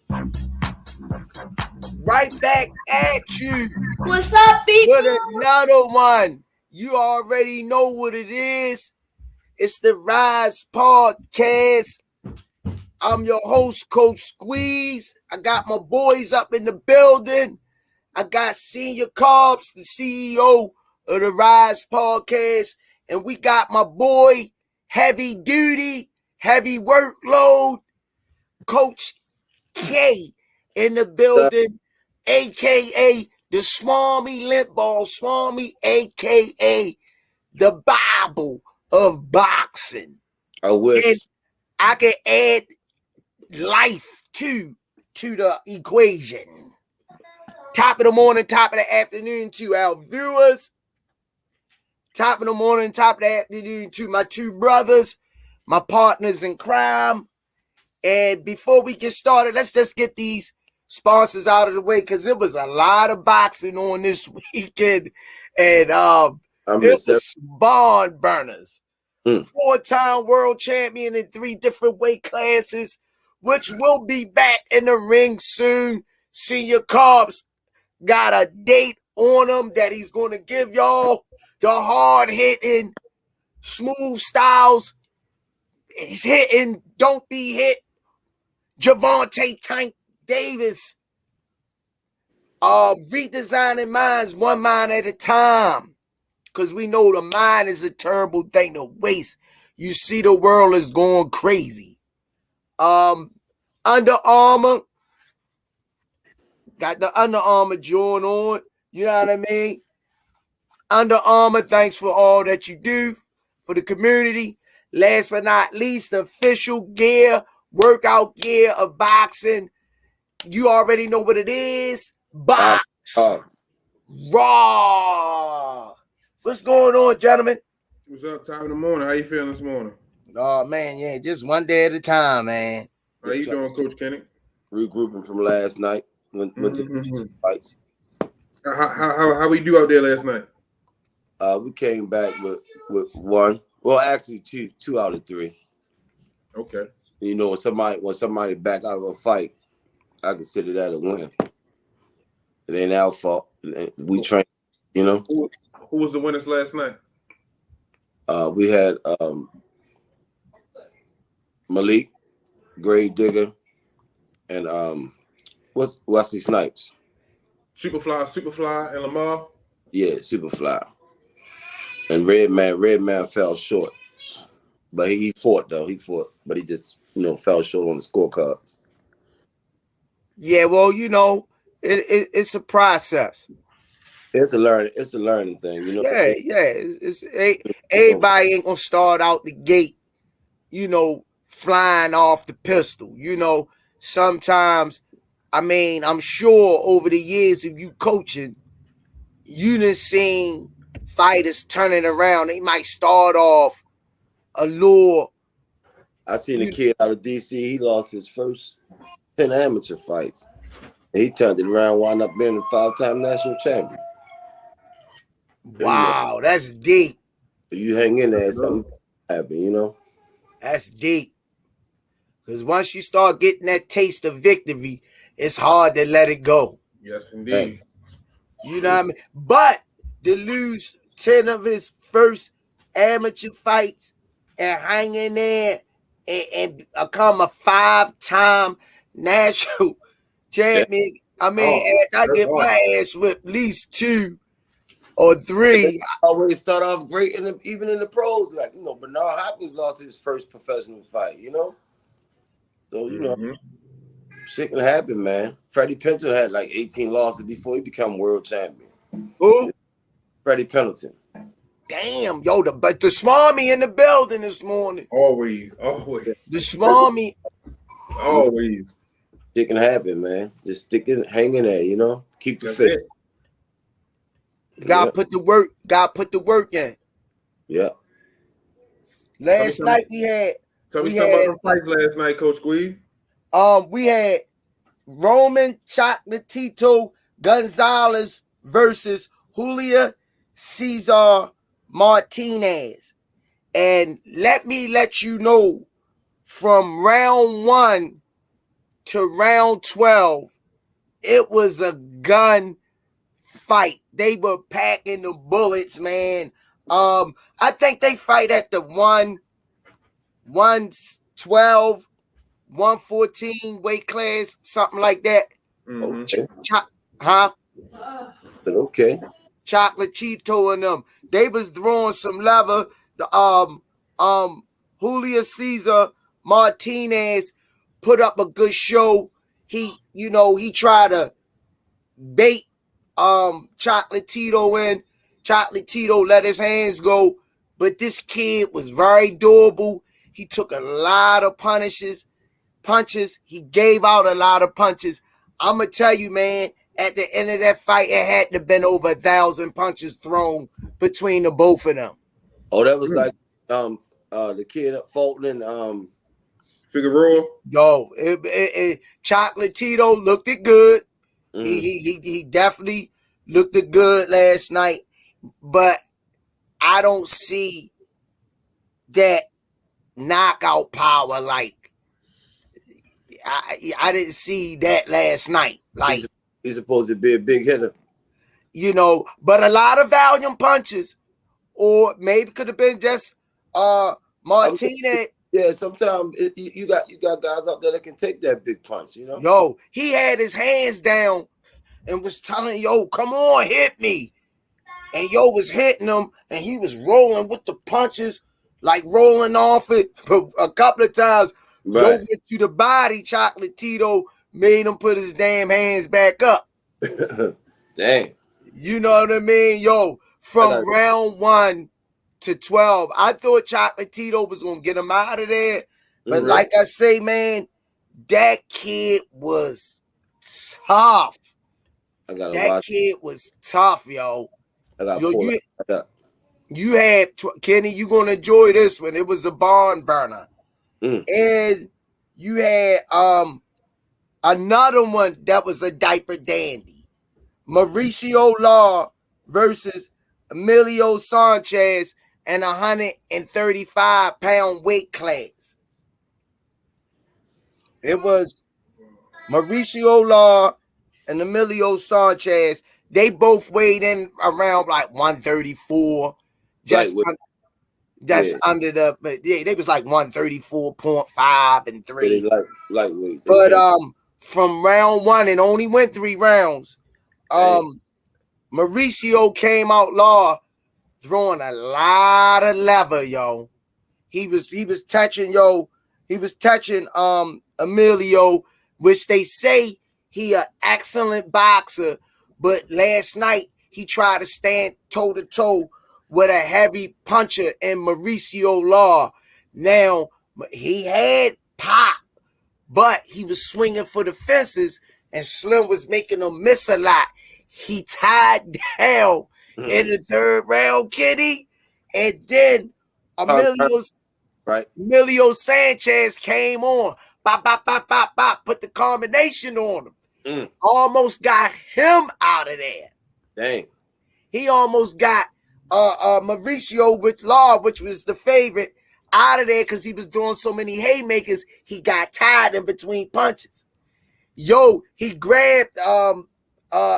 Right back at you What's up, people? with another one. You already know what it is. It's the Rize Podcast. I'm your host, Coach Squeeze. I got my boys up in the building. I got Senior Carbs, the CEO of the Rize Podcast. And we got my boy, heavy duty, heavy workload, Coach K in the building, aka the Smarmy Limp Ball Smarmy, aka the Bible of boxing. I wish. And I can add life to the equation. Top of the morning, top of the afternoon to our viewers. Top of the morning, top of the afternoon to my two brothers, my partners in crime. And before we get started, let's just get these sponsors out of the way because it was a lot of boxing on this weekend. And it was barn burners. 4-time world champion in 3 different weight classes, which will be back in the ring soon. Senior Carbs got a date on him that he's going to give y'all the hard-hitting, smooth styles. He's hitting, don't be hit. Javante Tank Davis. Redesigning minds one mind at a time. Because we know the mind is a terrible thing to waste. You see the world is going crazy. Under Armour. Got the Under Armour joint on. You know what I mean? Under Armour, thanks for all that you do for the community. Last but not least, the official gear, workout gear of boxing. You already know what it is. Box. Raw. What's going on, gentlemen? What's up, top of the morning? How you feeling this morning? Oh, man, yeah, just one day at a time, man. How you doing, Coach Kenny? Regrouping from last night. Went to the fights. How we do out there last night? We came back with one. Well, actually two out of 3. Okay. You know, when somebody back out of a fight, I consider that a win. It ain't our fault. We train, you know. Who was the winners last night? We had Malik, Grave Digger, and Wesley Snipes. Superfly, and Lamar. Yeah, Superfly. And Redman fell short. But he fought, though. But he just, fell short on the scorecards. Yeah, well, it's a process. It's a learning thing, Yeah. Everybody ain't gonna start out the gate, flying off the pistol. Sometimes, I'm sure over the years of you coaching, you done seen fighters turning around. They might start off a little. I seen a kid out of DC. He lost his first 10 amateur fights. He turned it around, wound up being a 5-time national champion. Wow, that's deep. You hang in there, something happen, That's deep. Because once you start getting that taste of victory, it's hard to let it go. Yes, indeed. You know what I mean? But to lose 10 of his first amateur fights and hang in there and become a 5-time national champion. I get my ass whipped at least 2 or 3. I always start off great, even in the pros. Like, Bernard Hopkins lost his first professional fight, So, shit can happen, man. Freddie Pendleton had like 18 losses before he became world champion. Who? Freddie Pendleton. Damn, but the Smarmy in the building this morning. Always. The Smarmy. Always. Shit can happen, man. Just hang in there, Keep the fit. Gotta put the work in. Yeah. Last night we had. Tell me something about the fights last night, Coach Squeeze. We had Roman Chocolatito Gonzalez versus Julio Cesar Martinez. And let me let you know, from round 1 to round 12, it was a gun fight. They were packing the bullets, man. I think they fight at the 112, 114 weight class, something like that. Okay. Huh? Okay. Chocolate Cheeto and them. They was throwing some leather. The Julio Cesar Martinez put up a good show. He tried to bait Chocolate Tito in. Chocolate Tito let his hands go, but this kid was very durable. He took a lot of punches. He gave out a lot of punches. I'm gonna tell you, man, at the end of that fight, it had to have been over 1,000 punches thrown between the both of them. Oh, that was like the kid up Fulton Figueroa. Yo, Chocolate Tito looked it good. Mm-hmm. He definitely looked it good last night, but I don't see that knockout power like I didn't see that last night. Like he's supposed to be a big hitter, but a lot of valiant punches, or maybe could have been just Martinez. Yeah, sometimes you got guys out there that can take that big punch, Yo, he had his hands down and was telling, yo, come on, hit me. And yo was hitting him, and he was rolling with the punches, like rolling off it. But a couple of times, right. Yo went to the body. Chocolate Tito made him put his damn hands back up. Dang. You know what I mean? Yo, from round 1 to 12, I thought Chocolate Tito was going to get him out of there. But like I say, man, that kid was tough. That kid was tough, yo. You have Kenny. You gonna enjoy this one. It was a barn burner, and you had another one that was a diaper dandy. Mauricio Law versus Emilio Sanchez in 135-pound weight class. It was Mauricio Law and Emilio Sanchez. They both weighed in around like 134. Under the, but yeah, they was like 134.5 and 3. Yeah, lightweight. But from round 1, it only went 3 rounds. Mauricio came out law throwing a lot of lever, yo. He was touching Emilio, which they say he an excellent boxer, but last night he tried to stand toe-to-toe with a heavy puncher in Mauricio Law. Now, he had pop, but he was swinging for the fences, and Slim was making him miss a lot. He tied down in the 3rd round, Kitty, and then Emilio Sanchez came on. Bop, bop, bop, bop, bop, put the combination on him. Almost got him out of there. Dang. He almost got Mauricio with Law, which was the favorite, out of there because he was doing so many haymakers. He got tied in between punches. Yo, he grabbed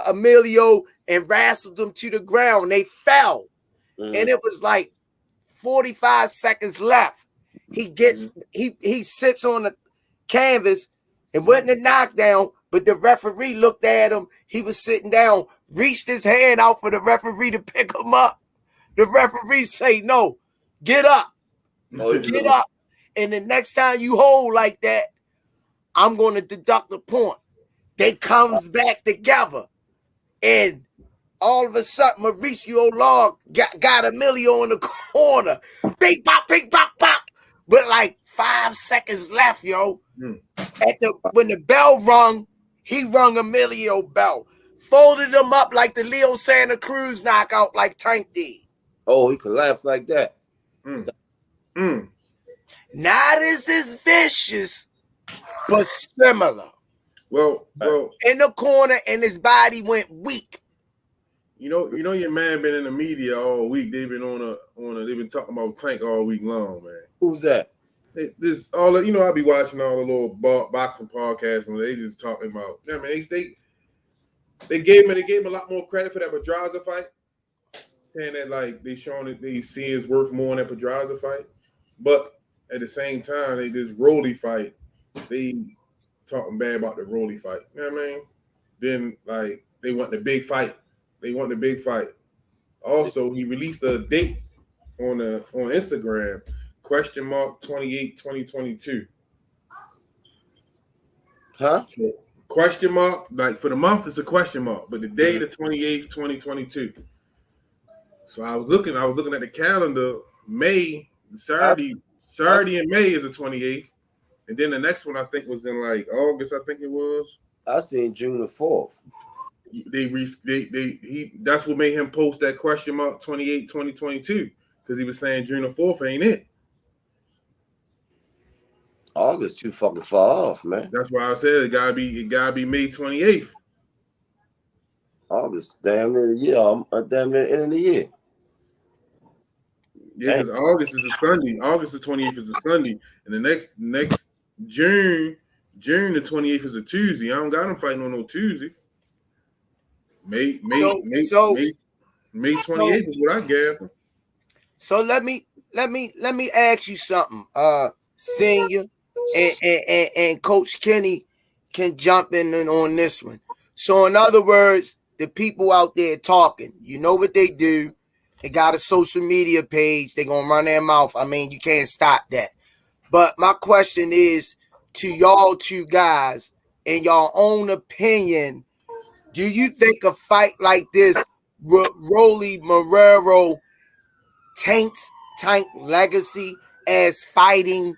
Emilio and wrestled him to the ground. They fell. And it was like 45 seconds left. He sits on the canvas. It wasn't a knockdown, but the referee looked at him. He was sitting down, reached his hand out for the referee to pick him up. The referee say, no, get up. Get up. And the next time you hold like that, I'm going to deduct a point. They comes back together. And all of a sudden, Mauricio Law got Emilio in the corner. Bing, bop, bing, bop, bop. But like 5 seconds left, yo. When the bell rung, he rung Emilio bell. Folded him up like the Leo Santa Cruz knockout like Tank did. Oh, he collapsed like that. Not as vicious, but similar. Well, in the corner, and his body went weak. You know, your man been in the media all week. They've been they've been talking about Tank all week long, man. Who's that? this all the, I be watching all the little boxing podcasts and they just talking about. I mean, they gave him a lot more credit for that Pedraza fight, saying that like they showing that they see is worth more in that Pedraza fight, but at the same time, this Rolly fight, they talking bad about the Rolly fight. You know what I mean? Then like they want the big fight. Also, he released a date on Instagram, #28 2022. Huh? So, question mark, like for the month, it's a question mark, but the day, the 28th, 2022. So I was looking at the calendar. Saturday in May is the 28th, and then the next one I think was in like August. I think it was. I seen June the 4th. That's what made him post that question mark 28 2022 because he was saying June the 4th ain't it. August too fucking far off, man. That's why I said it gotta be May 28th. August, damn near the year. I'm damn near the end of the year. Yeah, because August is a Sunday. August the 28th is a Sunday, and the next June the 28th is a Tuesday. I don't got him fighting on no Tuesday. May 28th is what I gather. So let me ask you something, Senior, and Coach Kenny can jump in on this one. So in other words, the people out there talking, you know what they do. They got a social media page. They're going to run their mouth. I mean, you can't stop that. But my question is to y'all two guys, in your own opinion, do you think a fight like this, Rolly Marrero, taints Tank legacy as fighting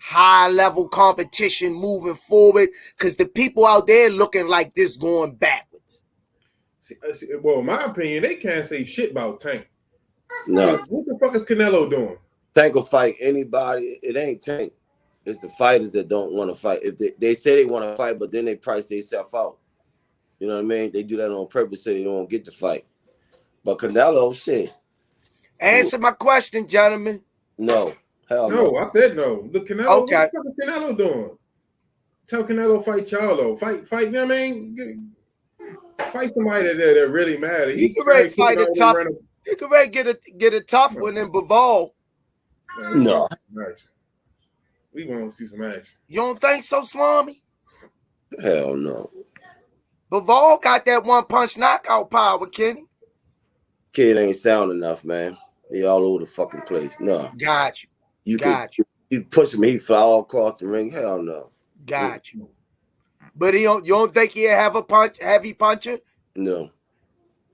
high-level competition moving forward? Because the people out there looking like this going backwards. Well, in my opinion, they can't say shit about Tank. No. Like, what the fuck is Canelo doing? Tank will fight anybody. It ain't Tank. It's the fighters that don't want to fight. If they say they want to fight, but then they price themselves out. You know what I mean? They do that on purpose so they don't get to fight. But Canelo, shit. Answer my question, gentlemen. No. Hell no. No, I said no. Look, Canelo, Okay. What the fuck is Canelo doing? Tell Canelo fight Charlo. Fight, you know what I mean? Fight somebody that really matters. He can ready fight a tough. He can ready get a tough one in Bivol. No. We want to see some action. You don't think so, Swami? Hell no. Bivol got that one punch knockout power, Kenny. Kid ain't sound enough, man. He all over the fucking place. No. Got you. You push him, he fly all across the ring. Hell no. Got you. But you don't think he'll have a heavy puncher? No.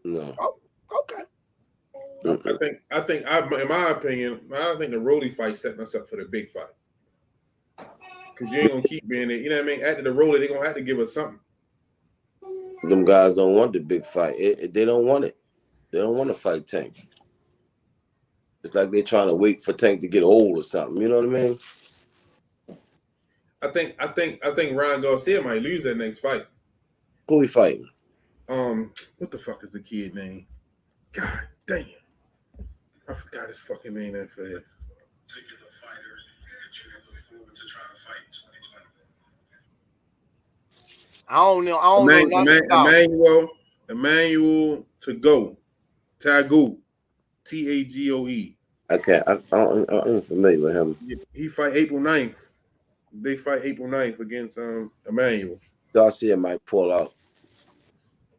Oh, okay. I think, in my opinion, I think the Rolly fight setting us up for the big fight. Because you ain't gonna keep being there. You know what I mean? After the Rolly, they're gonna have to give us something. Them guys don't want the big fight. They don't want it. They don't want to fight Tank. It's like they're trying to wait for Tank to get old or something. You know what I mean? I think Ryan Garcia might lose that next fight. Who he fighting? What the fuck is the kid name? God damn. I forgot his fucking name that fast. I don't know Emmanuel Tagoe. Tagoe. I'm familiar with him. He fight April 9th. They fight April 9th against Emmanuel. Garcia might pull out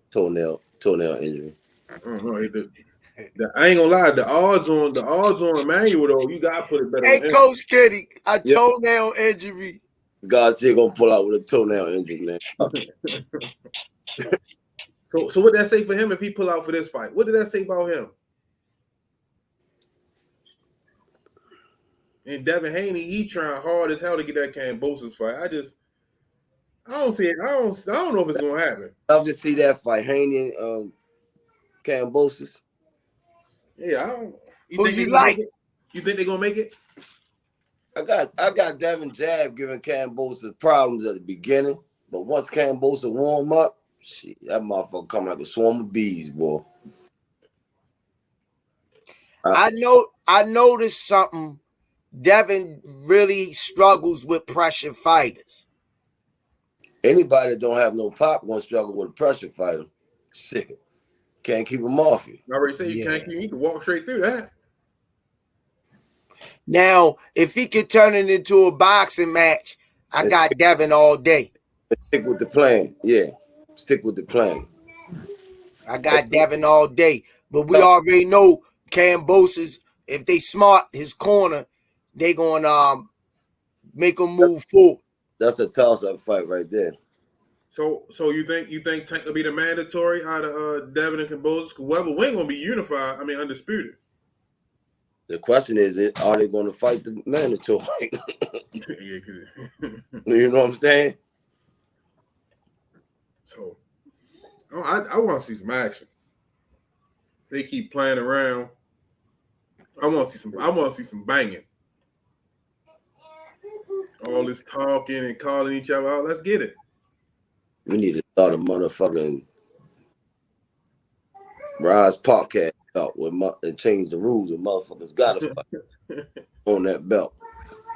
toenail injury. I don't know. I ain't gonna lie. The odds on Emmanuel though, you gotta put it better. Hey, on him. Coach Kenny, a toenail injury. Garcia gonna pull out with a toenail injury, man. So what did that say for him if he pull out for this fight? What did that say about him? And Devin Haney, he trying hard as hell to get that Kambosos fight. I don't see it. I don't know if it's gonna happen. I'll just see that fight, Haney and Kambosos. Yeah, I don't. Who you like? You think they're gonna make it? I got Devin Jab giving Kambosos problems at the beginning, but once Kambosos warm up, shit, that motherfucker come like a swarm of bees, boy. I noticed something Devin really struggles with pressure fighters. Anybody that don't have no pop gonna struggle with a pressure fighter. Shit, can't keep them off you. I already said you can't keep. You can walk straight through that. Now, if he could turn it into a boxing match, I got Devin all day. Stick with the plan. Yeah, stick with the plan. I got Devin all day. But we already know Kambosos, if they smart his corner, they gonna make him move forward. That's a toss-up fight right there. So you think Tank will be the mandatory out of Devin and Kambosos? Whoever win gonna be unified. I mean, undisputed. The question is, are they going to fight the mandatory? You know what I'm saying? So, I want to see some action. They keep playing around. I want to see some banging. All this talking and calling each other out. Let's get it. We need to start a motherfucking Rize podcast out and change the rules. And motherfuckers got to fight on that belt.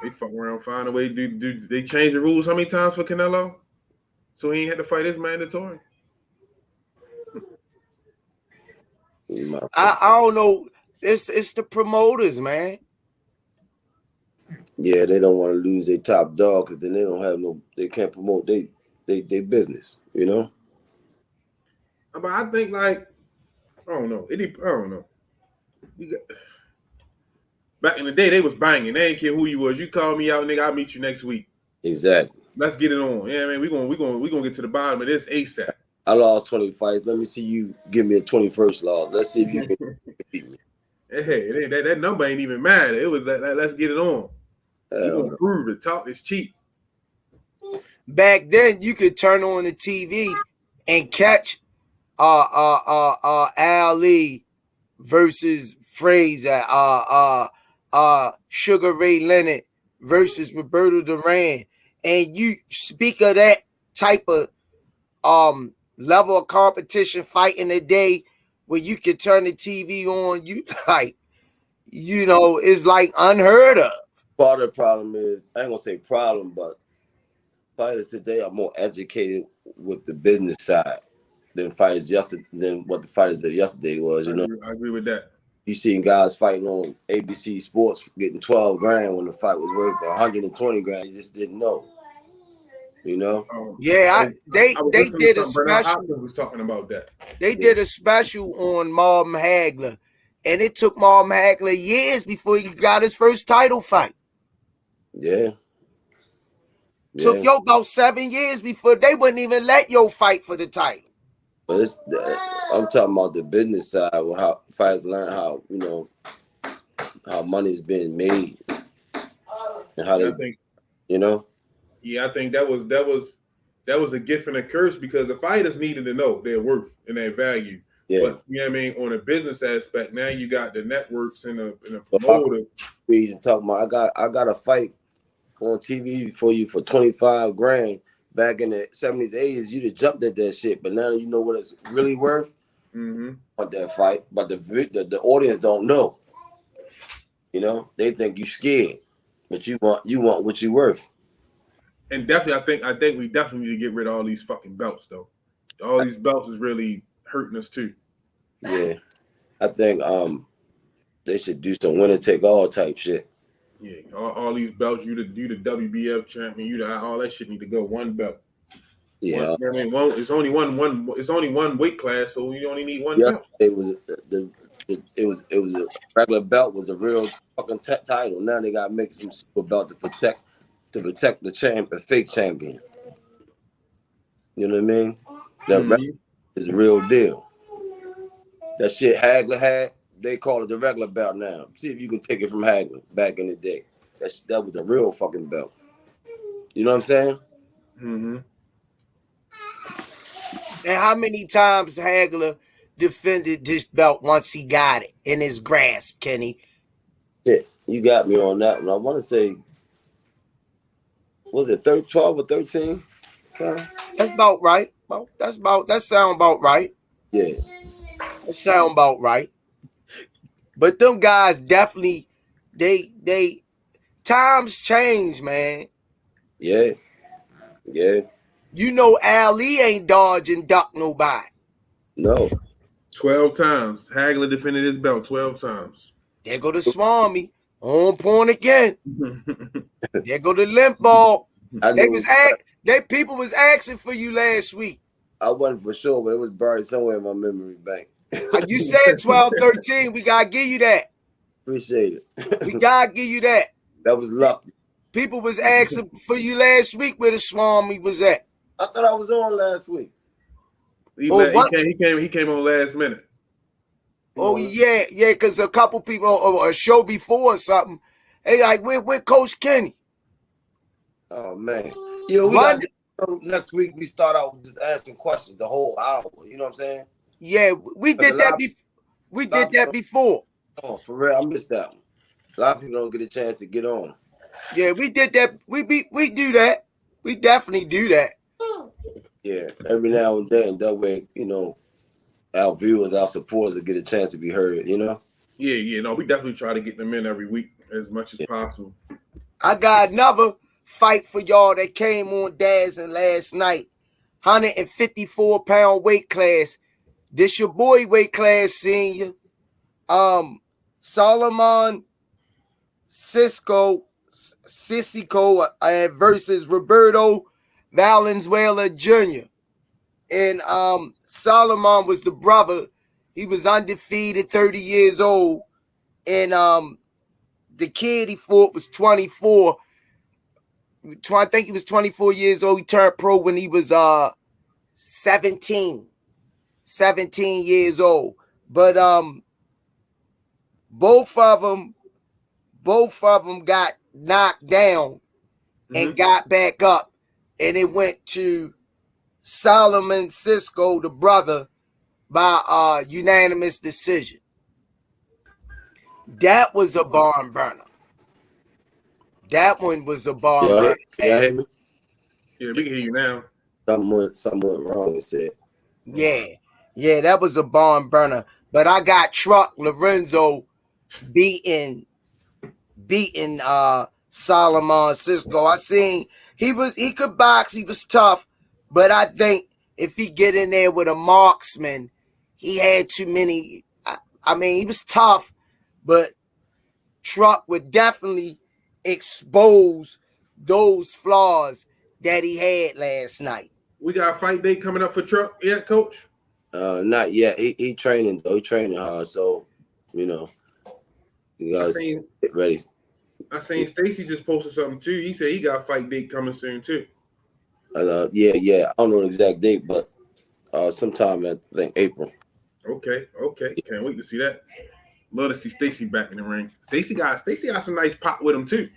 They fuck around, find a way. Do they change the rules how many times for Canelo? So he ain't had to fight his mandatory. I don't know. It's the promoters, man. Yeah, they don't want to lose their top dog because then they can't promote they business, you know? But I think I don't know. I don't know. Back in the day, they was banging. They didn't care who you was. You call me out, nigga, I'll meet you next week. Exactly. Let's get it on. Yeah, man, we gonna get to the bottom of this ASAP. I lost 20 fights. Let me see you give me a 21st loss. Let's see if you can beat me. Hey, that number ain't even matter. It was let's get it on. You gonna prove it. Talk is cheap. Back then, you could turn on the TV and catch Ali versus Fraser, Sugar Ray Leonard versus Roberto Duran, and you speak of that type of level of competition fight in a day where you can turn the TV on, you like, it's like unheard of. Part of the problem is, I ain't gonna say problem, but fighters today are more educated with the business side than what the fighters of yesterday was. I agree with that. You seen guys fighting on ABC Sports getting 12 grand when the fight was worth 120 grand. You just didn't know. You know? Yeah, they did a special. Was talking about that. They did a special on Marvin Hagler, and it took Marvin Hagler years before he got his first title fight. Yeah. Took Yo about 7 years before they wouldn't even let Yo fight for the title. But I'm talking about the business side, how fighters learn how money is being made and how Yeah, I think that was a gift and a curse because the fighters needed to know their worth and their value. Yeah. But you know what I mean, on a business aspect, now you got the networks and a promoter. We talking about I got a fight on TV for you for 25 grand back in the 70s, 80s. You'd have jumped at that shit, but now you know what it's really worth. Mm-hmm. On that fight, but the audience don't know. You know, they think you scared, but you want what you worth. And definitely, I think we definitely need to get rid of all these fucking belts, though. All these belts is really hurting us too. Yeah, I think they should do some winner take all type shit. Yeah, all these belts, you the WBF champion, all that shit need to go. One belt. Yeah, it's only one weight class, so you only need one belt. It was a regular belt was a real fucking title. Now they gotta make some super belt to protect the fake champion. You know what I mean? That is a real deal. That shit Hagler had, they call it the regular belt now. See if you can take it from Hagler back in the day. That was a real fucking belt. You know what I'm saying? Mm-hmm. And how many times Hagler defended this belt once he got it in his grasp, Kenny? Yeah, you got me on that one. I want to say, was it 12 or 13? That's about right. That sound about right. Yeah. That sound about right. But them guys definitely, they times change, man. Yeah. You know Ali ain't dodge and duck nobody. No. 12 times. Hagler defended his belt 12 times. There go the Swami. On point again. There go the limp ball. People was asking for you last week. I wasn't for sure, but it was buried somewhere in my memory bank. You said 12-13. We gotta give you that. Appreciate it. We gotta give you that. That was lucky. People was asking for you last week where the Swami was at. I thought I was on last week. He came on last minute. Oh yeah, because a couple people or a show before or something. Hey, like where Coach Kenny? Oh man. Next week we start out with just asking questions the whole hour. You know what I'm saying? Yeah, we did that before. Oh, for real, I missed that one. A lot of people don't get a chance to get on. Yeah, we did that. We do that. We definitely do that. Yeah, every now and then. That way, our viewers, our supporters will get a chance to be heard. Yeah. No, we definitely try to get them in every week as much as possible. I got another fight for y'all that came on Dazzling last night. 154-pound weight class. This your boy weight class, senior. Solomon Sissoko versus Roberto Valenzuela Jr. And Solomon was the brother. He was undefeated, 30 years old. And the kid he fought was 24. I think he was 24 years old. He turned pro when he was 17 years old. But both of them got knocked down and got back up, and it went to Solomon Sissoko, the brother, by unanimous decision. That was a barn burner. That one was a barn burner. Can you hear me? Yeah, we can hear you now. Something went wrong, it said. Yeah, that was a barn burner. But I got Truck Lorenzo beating Solomon Sissoko. I seen he could box, he was tough, but I think if he get in there with a marksman, he had too many. I mean, he was tough, but Truck would definitely expose those flaws that he had last night. We got a fight day coming up for Truck yet, Coach? Not yet. He training though. He training hard, so you gotta get ready. I seen Stacy just posted something too. He said he got a fight date coming soon too. Yeah. I don't know the exact date, but sometime I think April. Okay. Can't wait to see that. Love to see Stacy back in the ring. Stacy got some nice pop with him too.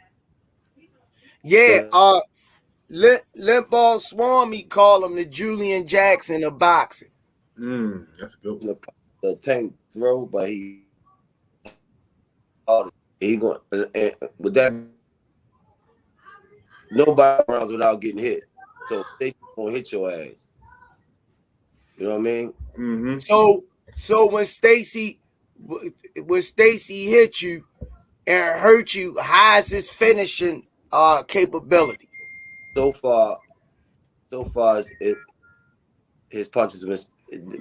Yeah, Limpball Swami call him the Julian Jackson of boxing. That's a good one. The tank throw, but he going with that. Nobody runs without getting hit, so they gonna hit your ass. You know what I mean? Mm-hmm. So when Stacy hit you and hurt you, how's his finishing capability? So far, his punches have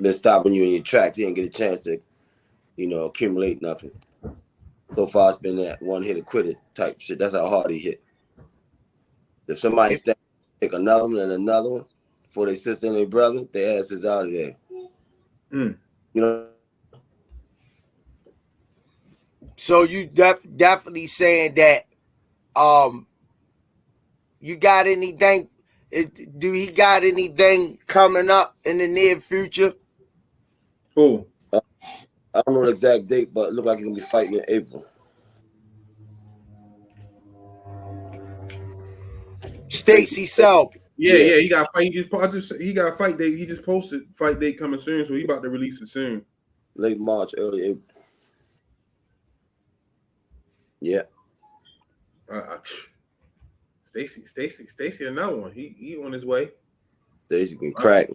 been stopping you in your tracks. He didn't get a chance to, accumulate nothing. So far, it's been that one hit or quit it type shit. That's how hard he hit. If somebody take another one and another one before they sister and their brother, their ass is out of there. So you definitely saying that you got anything? Do he got anything coming up in the near future? Who? I don't know the exact date, but it look like he's gonna be fighting in April. Stacy Selby. Yeah, he got a fight. He got a fight date. He just posted fight date coming soon, so he about to release it soon. Late March, early April. Yeah. Stacy, another one. He on his way. Stacy can crack.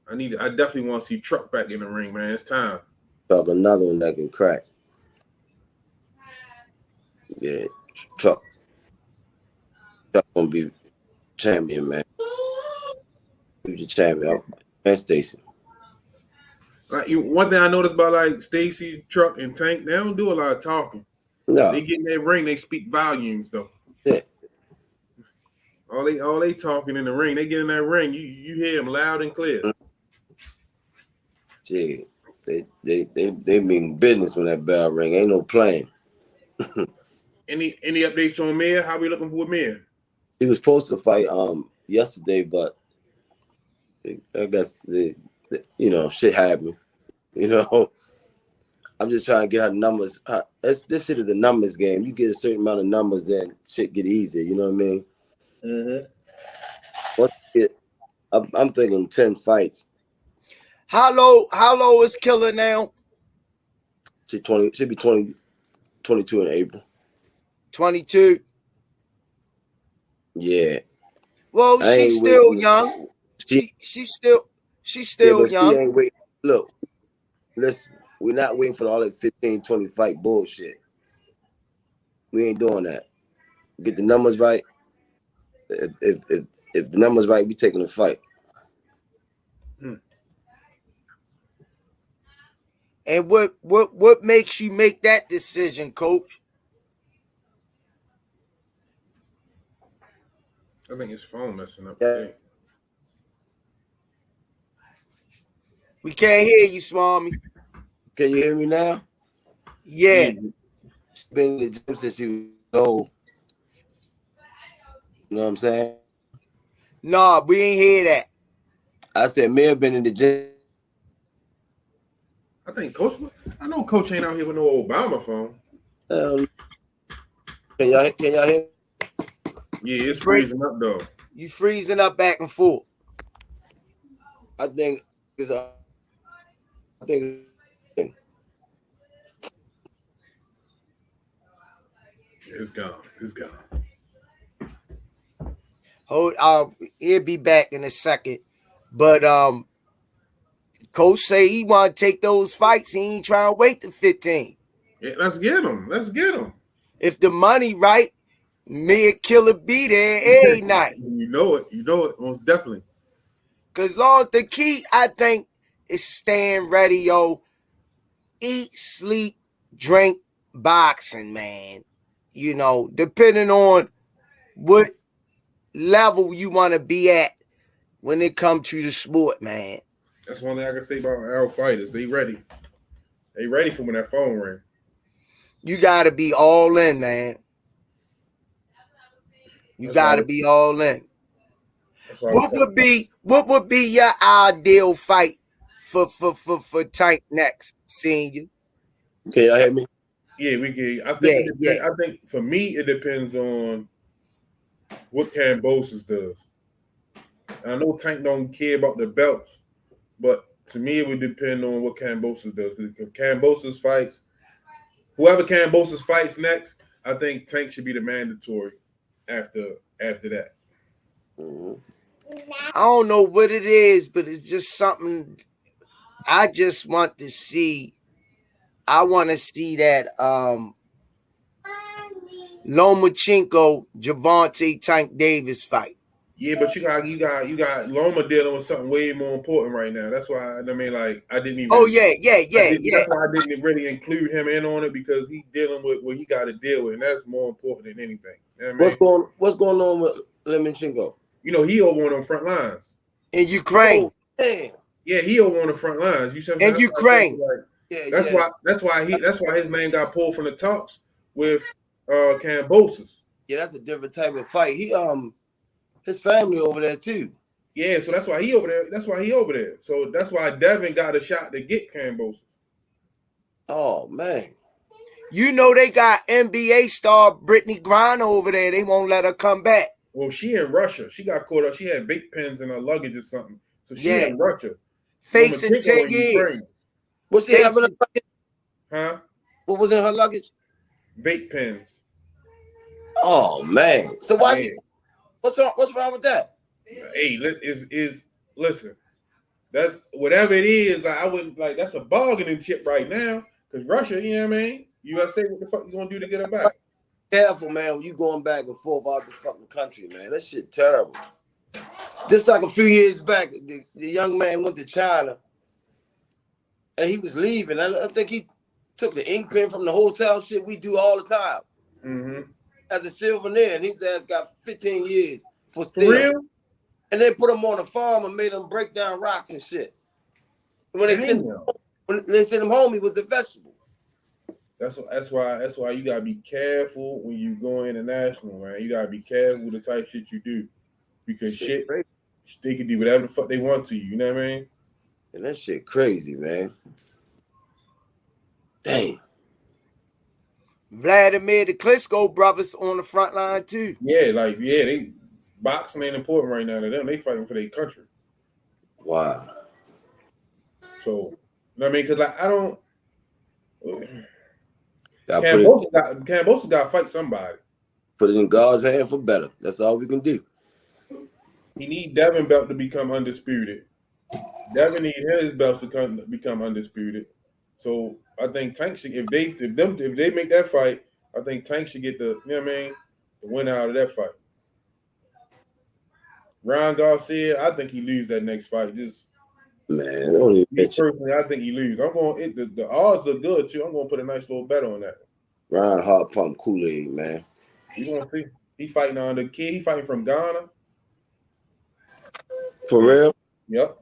I definitely want to see Truck back in the ring, man. It's time. Truck another one that can crack. Yeah, Truck Chuck gonna be champion, man. Future champion. And Stacy. Like one thing I noticed about like Stacy, Truck, and Tank, they don't do a lot of talking. No. They get in that ring, they speak volumes though. Yeah. All they talking in the ring. They get in that ring, you hear them loud and clear. Gee, they mean business when that bell ring. Ain't no playing. Any updates on Mia? How we looking for Mia? She was supposed to fight yesterday, but I guess shit happened. You know, I'm just trying to get her numbers. This shit is a numbers game. You get a certain amount of numbers, then shit get easier. You know what I mean? Mm-hmm. I'm thinking 10 fights. How low is Killer now? She'll be 22 in April. 22. Yeah. Well, she's still young. She's still young. She ain't waiting. Look, listen, we're not waiting for all that 15, 20 fight bullshit. We ain't doing that. Get the numbers right. If the numbers right, we taking a fight. And what makes you make that decision, Coach? I think his phone messing up. Yeah. We can't hear you, Swami. Can you hear me now? Yeah. She's been in the gym since she was old. You know what I'm saying? Nah, we ain't hear that. I said Mia been in the gym. I think I know Coach ain't out here with no Obama phone. Can y'all hear? Yeah, it's freezing up though. You freezing up back and forth. I think it's gone. It's gone. He'll be back in a second. But Coach say he want to take those fights. He ain't trying to wait to 15. Yeah, let's get him. If the money right, Mia Killer be there every night. You know it, most definitely. Because the key, I think, is staying ready, yo. Eat, sleep, drink, boxing, man. You know, depending on what level you want to be at when it comes to the sport, man. That's one thing I can say about our fighters. They ready. They ready for when that phone ring. You got to be all in, man. You got to be all in. What would be your ideal fight for Tank next, senior? Can y'all hear me? Yeah, we can. I think for me it depends on what Kambosos does. I know Tank don't care about the belts, but to me it would depend on what Kambosos does. Because if Kambosos fights, whoever Kambosos fights next, I think Tank should be the mandatory after that. Mm-hmm. I don't know what it is, but it's just something I just want to see. I want to see that Lomachenko Javante Tank Davis fight. Yeah, but you got Loma dealing with something way more important right now. That's why I didn't even. Oh yeah. That's why I didn't really include him in on it, because he's dealing with what he got to deal with, and that's more important than anything. You know what I mean? What's going on with Lomachenko? You know, he over on the front lines in Ukraine. Oh, damn. Yeah, he over on the front lines. You said in Ukraine. That's why his name got pulled from the talks with Kambosos. Yeah, that's a different type of fight. He his family over there too. Yeah, so that's why he over there. So that's why Devin got a shot to get Kambosos. Oh man. You know they got NBA star Brittany Griner over there. They won't let her come back. Well, she in Russia. She got caught up. She had vape pens in her luggage or something. So she in Russia. Facing 10 years. What's she having in her luggage? Huh? What was in her luggage? Vape pens. Oh man. So why what's wrong with that? Hey, listen. That's whatever it is, like I wouldn't like that's a bargaining chip right now. Because Russia, you know what I mean? USA, what the fuck you gonna do to get her back? careful, man, when you going back and forth out the fucking country, man. That shit terrible. Just like a few years back, the young man went to China and he was leaving. I think he took the ink pen from the hotel shit we do all the time. Mm-hmm. As a souvenir, and his ass got 15 years for For real? And they put him on a farm and made him break down rocks and shit. When they sent him home, he was a vegetable. That's why you gotta be careful when you go international, man. You gotta be careful with the type of shit you do, because shit they can do whatever the fuck they want to you. You know what I mean? And that shit crazy, man. Dang. Vladimir the Klitschko brothers on the front line too. Yeah, they boxing ain't important right now to them. They fighting for their country. Wow. So, you know what I mean? Because I don't. Cambosa got to fight somebody. Put it in God's hand for better. That's all we can do. He need Devin belt to become undisputed. Devin need his belts to become undisputed. So I think Tank should, if they make that fight, I think Tank should get the winner out of that fight. Ryan Garcia, I think he lose that next fight. Just man, don't even me personally, I think he lose. I'm going. The odds look good too. I'm going to put a nice little bet on that. Ryan hard pump Kool-Aid, man. You gonna see? He fighting on the kid. He fighting from Ghana. For real? Yep.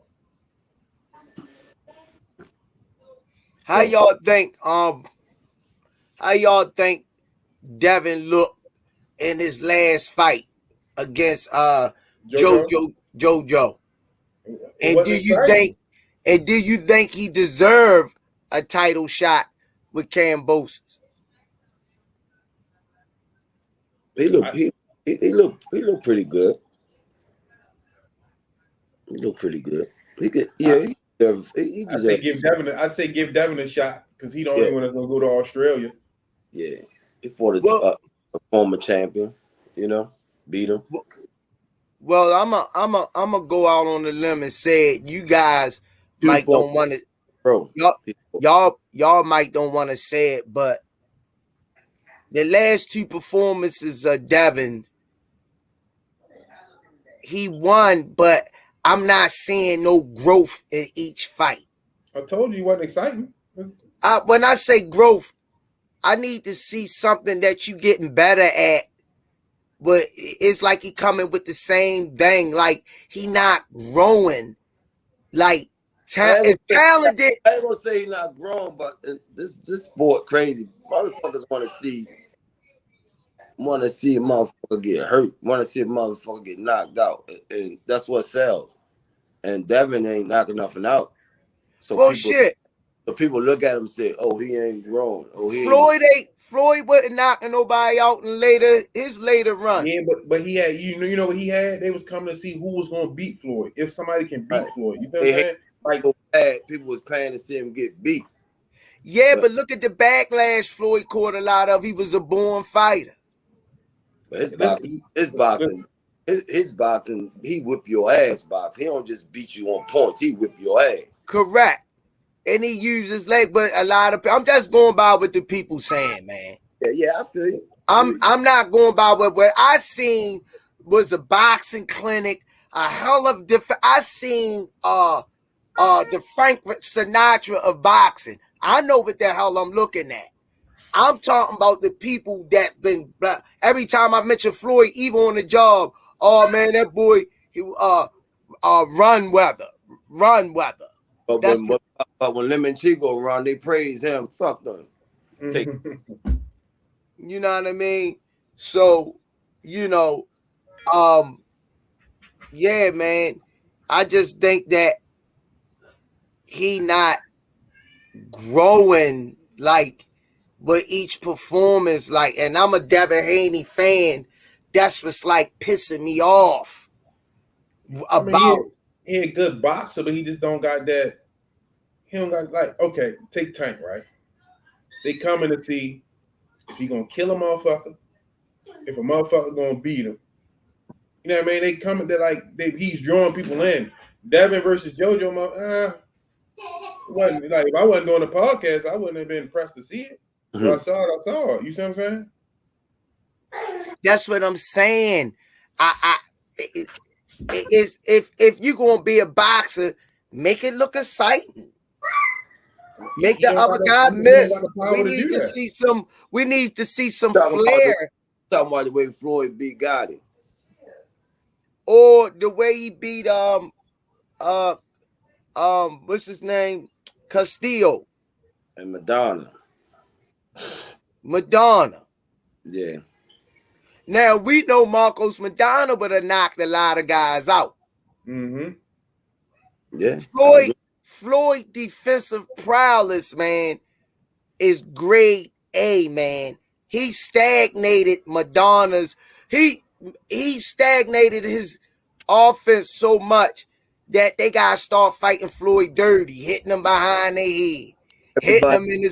How y'all Devin looked in his last fight against JoJo? And do you think he deserved a title shot with Kambosos? He looked pretty good. He looked pretty good. He could, yeah. He deserves. I'd say give Devin a shot because he the only one that's gonna go to Australia. Yeah, he fought a former champion. Beat him. Well, I'm a go out on the limb and say you guys might don't want to, bro. Y'all might don't want to say it, but the last two performances of Devin, he won, but I'm not seeing no growth in each fight. I told you it wasn't exciting. When I say growth, I need to see something that you getting better at. But it's like he coming with the same thing. Like he not growing. Like it's talented. I ain't gonna say he not growing, but this sport crazy. Motherfuckers want to see a motherfucker get hurt. Want to see a motherfucker get knocked out, and that's what sells. And Devin ain't knocking nothing out. So people look at him and say, "Oh, he ain't grown." Oh, Floyd wasn't knocking nobody out in his later run. Yeah, but he had you know what he had? They was coming to see who was gonna beat Floyd. If somebody can beat Floyd, you know what I'm saying? Like so bad, people was paying to see him get beat. Yeah, but look at the backlash Floyd caught a lot of. He was a born fighter. But his boxing, he whip your ass boxing. He don't just beat you on points. He whip your ass. Correct. And he uses leg, but a lot of I'm just going by what the people saying, man. Yeah, I feel you. I'm not going by what I seen was a boxing clinic, a hell of different. I seen the Frank Sinatra of boxing. I know what the hell I'm looking at. I'm talking about the people that been every time I mention Floyd, even on the job. Oh man, that boy, he run weather. But when Lemon Chico run, they praise him. Fuck them. You know what I mean? So, yeah, man. I just think that he not growing like with each performance, like, and I'm a Devin Haney fan. That's what's like pissing me off about. He a good boxer, but he just don't got that. He don't got okay, take Tank, right? They coming to see if he gonna kill a motherfucker, if a motherfucker gonna beat him. You know what I mean? They coming to he's drawing people in. Devin versus JoJo, wasn't like if I wasn't doing the podcast, I wouldn't have been impressed to see it. But I saw it. You see what I'm saying? That's what I'm saying. If you gonna be a boxer, make it look exciting. Make the other guy miss. We need to see some. We need to see some flair. Talking about the way Floyd beat Gotti, or the way he beat what's his name, Castillo and Madonna. Yeah. Now we know Marcos Madonna would have knocked a lot of guys out. Mm-hmm. Yeah. Floyd defensive prowess, man, is grade A, man. He stagnated Madonna's. He stagnated his offense so much that they gotta start fighting Floyd dirty, hitting him behind the head, hitting him in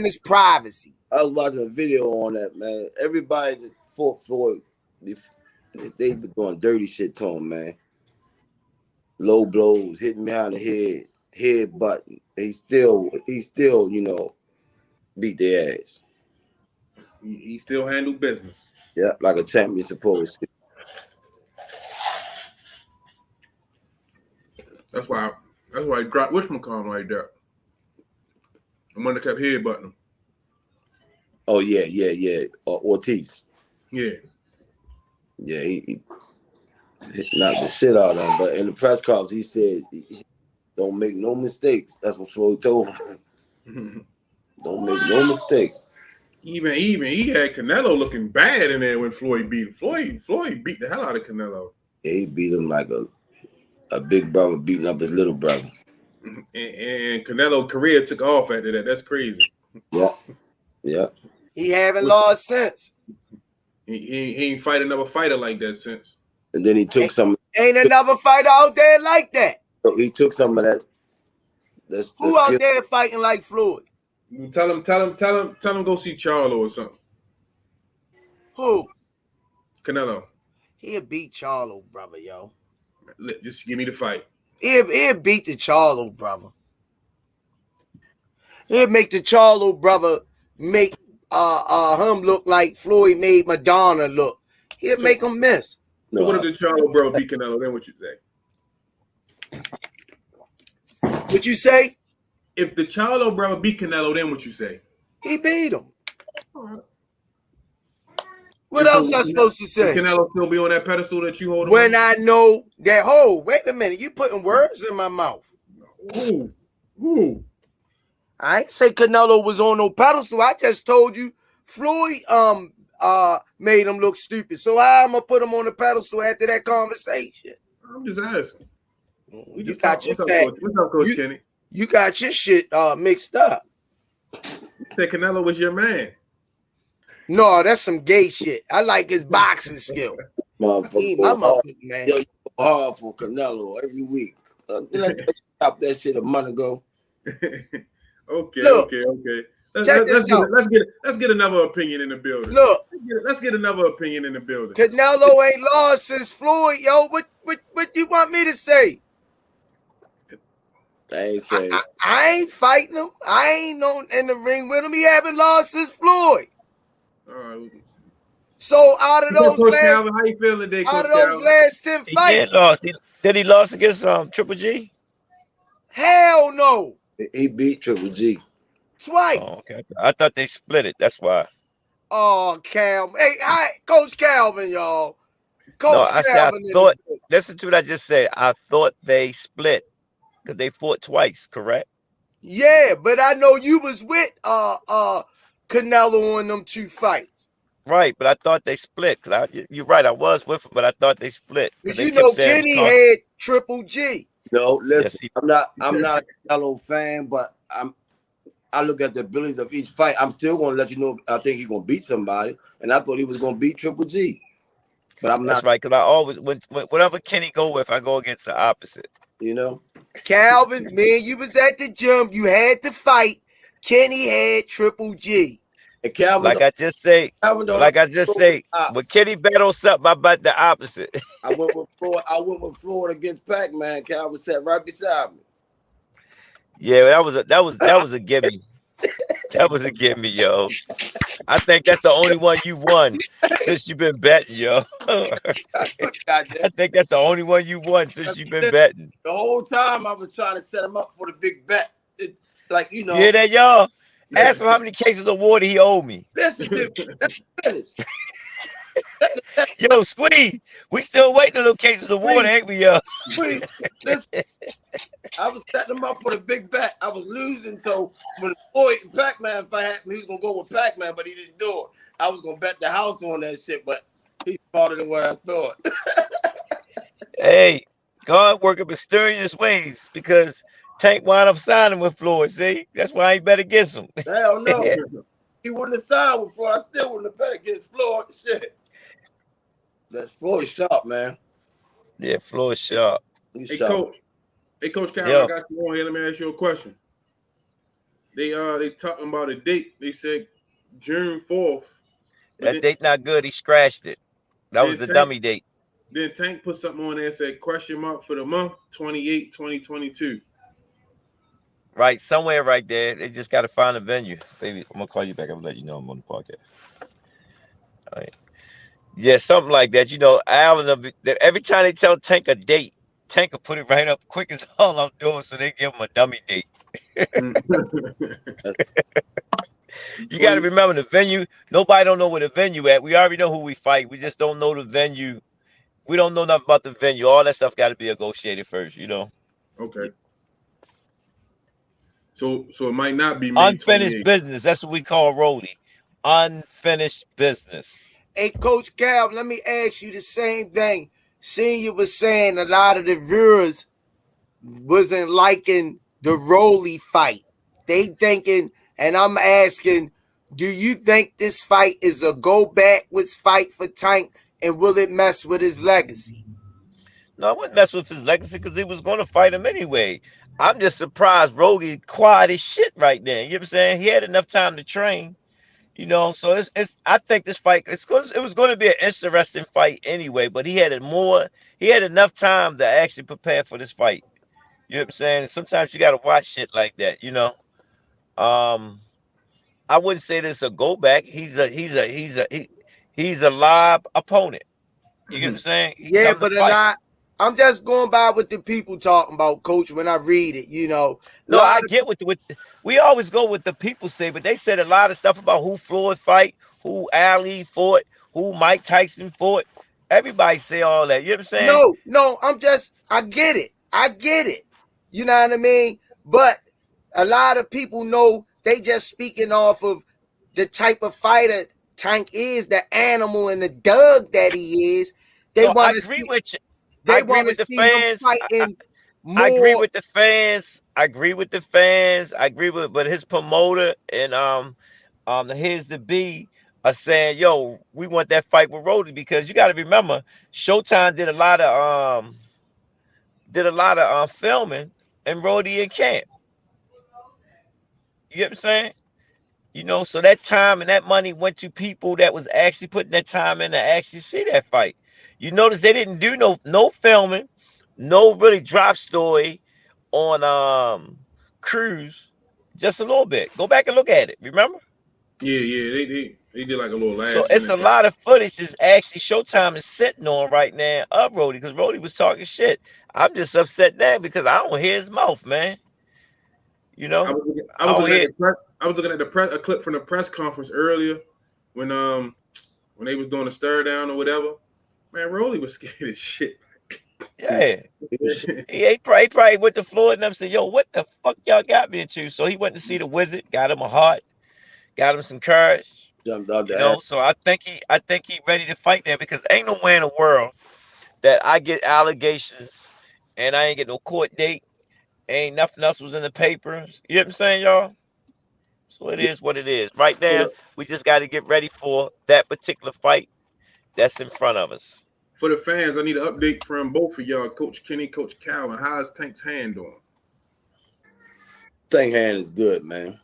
his privacy. I was watching a video on that, man. Everybody that fought Floyd, they doing dirty shit to him, man. Low blows, hitting behind the head button. He still, beat their ass. He still handled business. Yeah, like a champion supposed to. That's why he dropped whatchamacallit like that. The one that kept headbutting him. Oh yeah. Ortiz. Yeah. Yeah, he knocked the shit out of him. But in the press conference, he said, "Don't make no mistakes." That's what Floyd told him. Don't make no mistakes. Even he had Canelo looking bad in there when Floyd beat him. Floyd beat the hell out of Canelo. Yeah, he beat him like a big brother beating up his little brother. And Canelo's career took off after that. That's crazy. Yeah. He haven't lost since. He ain't fight another fighter like that since. And then he took some. Ain't another fighter out there like that. So he took some of that. Who out there fighting like Floyd? Tell him go see Charlo or something. Who? Canelo. He'll beat Charlo, brother, yo. Just give me the fight. He'll beat the Charlo, brother. He'll make the Charlo brother make him look like Floyd made Madonna look. He'll make him miss. So what if the Charlo brother beat Canelo? Then what you say? What you say? If the Charlo brother beat Canelo, then what you say? He beat him. What else I supposed to say? Can Canelo still be on that pedestal that you hold? When I know that, wait a minute, you putting words in my mouth. Ooh. I ain't say Canelo was on no pedestal. I just told you Floyd made him look stupid. So how I'm gonna put him on the pedestal after that conversation? I'm just asking. You got your fact. What's up, Coach Kenny? You got your shit mixed up. You said Canelo was your man. No, that's some gay shit. I like his boxing skill. Motherfucker, man. Yo, you go hard for Canelo every week. Did I stop that shit a month ago? Okay. Let's get another opinion in the building. Look, let's get another opinion in the building. Canelo ain't lost since Floyd, yo. What do you want me to say? I ain't saying. I ain't fighting him. I ain't in the ring with him. He haven't lost since Floyd. All right. So out of those last, how you feeling today, out of those last 10 fights, did he lost against Triple G? Hell no. He beat Triple G twice. Oh, okay. I thought they split it. That's why. Oh, Calvin. Hey, hi, Coach Calvin, y'all. Coach Calvin. I thought. Listen to what I just said. I thought they split because they fought twice. Correct? Yeah, but I know you was with Canelo on them 2 fights. Right, but I thought they split. You're right. I was with him, but I thought they split. Because you know Kenny had Triple G. No, listen. Yes, I'm not a Canelo fan, but I look at the abilities of each fight. I'm still going to let you know if I think he's going to beat somebody, and I thought he was going to beat Triple G, but I'm not. That's right, because I always whatever Kenny go with, I go against the opposite. You know, Calvin, man, you was at the gym. You had to fight. Kenny had Triple G. And Calvin, like I just say, when Kenny bet on something, I bet the opposite. I went with Floyd against Pac-Man. Calvin sat right beside me. Yeah, that was a gimme. That was a gimme, yo. I think that's the only one you won since you've been betting, yo. I Goddamn. think that's the only one you won since you've been betting. The whole time I was trying to set him up for the big bet. It, like, you You hear know, that, y'all? Ask him how many cases of water he owed me. listen to finish. Yo, Squeeze, we still waiting on those cases of water, ain't we, yo? Please, listen. I was setting him up for the big bet. I was losing, so when Floyd and Pac-Man fight happened, he was gonna go with Pac-Man, but he didn't do it. I was gonna bet the house on that shit, but he's smarter than what I thought. Hey, God working mysterious ways because Tank wound up signing with Floyd. See, that's why I ain't bet against him. Hell no, he wouldn't have signed with Floyd. I still wouldn't have bet against Floyd. Shit, that's Floyd sharp, man. Yeah, Floyd sharp. He's Hey, sharp. Coach Cal, Yo. I got you on here. Let me ask you a question. They talking about a date. They said June 4th. That date not good. He scratched it. That was the dummy date. Then Tank put something on there and said question mark for the month 28/2022. Right, somewhere right there. They just got to find a venue. Baby, I'm gonna call you back. I'm gonna let you know I'm on the podcast. All right. Yeah, something like that. You know, Allen. Every time they tell Tank a date, Tank will put it right up quick as all I'm doing, so they give him a dummy date. You got to remember the venue. Nobody don't know where the venue at. We already know who we fight. We just don't know the venue. We don't know nothing about the venue. All that stuff got to be negotiated first, you know. Okay. So it might not be May Unfinished 28th. business. That's what we call Rolly. Unfinished business. Hey, Coach Cal, let me ask you the same thing. Senior was saying a lot of the viewers wasn't liking the Rolly fight. They thinking, and I'm asking, do you think this fight is a go backwards fight for Tank, and will it mess with his legacy? No, I wouldn't mess with his legacy because he was going to fight him anyway. I'm just surprised Roly quiet his shit right now. You know what I'm saying? He had enough time to train. You know, so it's. I think this fight it was going to be an interesting fight anyway, but he had enough time to actually prepare for this fight. You know what I'm saying? Sometimes you got to watch shit like that. You know, I wouldn't say this a go back. He's a live opponent. You get what I'm saying? He Yeah, come to but a fight. lot. I'm just going by what the people talking about, Coach. When I read it, you know. No, I get what we always go with the people say, but they said a lot of stuff about who Floyd fight, who Ali fought, who Mike Tyson fought. Everybody say all that. You know what I'm saying? No, I get it. You know what I mean? But a lot of people know they just speaking off of the type of fighter Tank is, the animal and the dog that he is. They No, I want to agree see. with you. They I agree want to with the see him fans. fighting more. I agree with the fans. I agree with the fans. I agree with, but his promoter and here's the B are saying, yo, we want that fight with Rody because you got to remember, Showtime did a lot of filming and Rody in camp. You get what I'm saying? You know, so that time and that money went to people that was actually putting that time in to actually see that fight. You notice they didn't do no filming, no really drop story on Cruise, just a little bit. Go back and look at it. Remember? Yeah, they did like a little last So it's minute. a lot of footage is actually Showtime is sitting on right now of Rody because Rody was talking shit. I'm just upset now because I don't hear his mouth, man. You know, I was looking at a clip from the press conference earlier when they was doing the stare down or whatever. Man, Rolly was scared as shit. Yeah. He probably went to Floyd and them said, yo, what the fuck y'all got me into? So he went to see the wizard, got him a heart, got him some courage. Jumped out You the know, ass. so I think he ready to fight there because ain't nowhere in the world that I get allegations and I ain't get no court date. Ain't nothing else was in the papers. You know what I'm saying, y'all? So it is what it is. Right now, we just got to get ready for that particular fight that's in front of us. For the fans, I need an update from both of y'all, Coach Kenny, Coach Calvin. How is Tank's hand doing? Tank hand is good, man.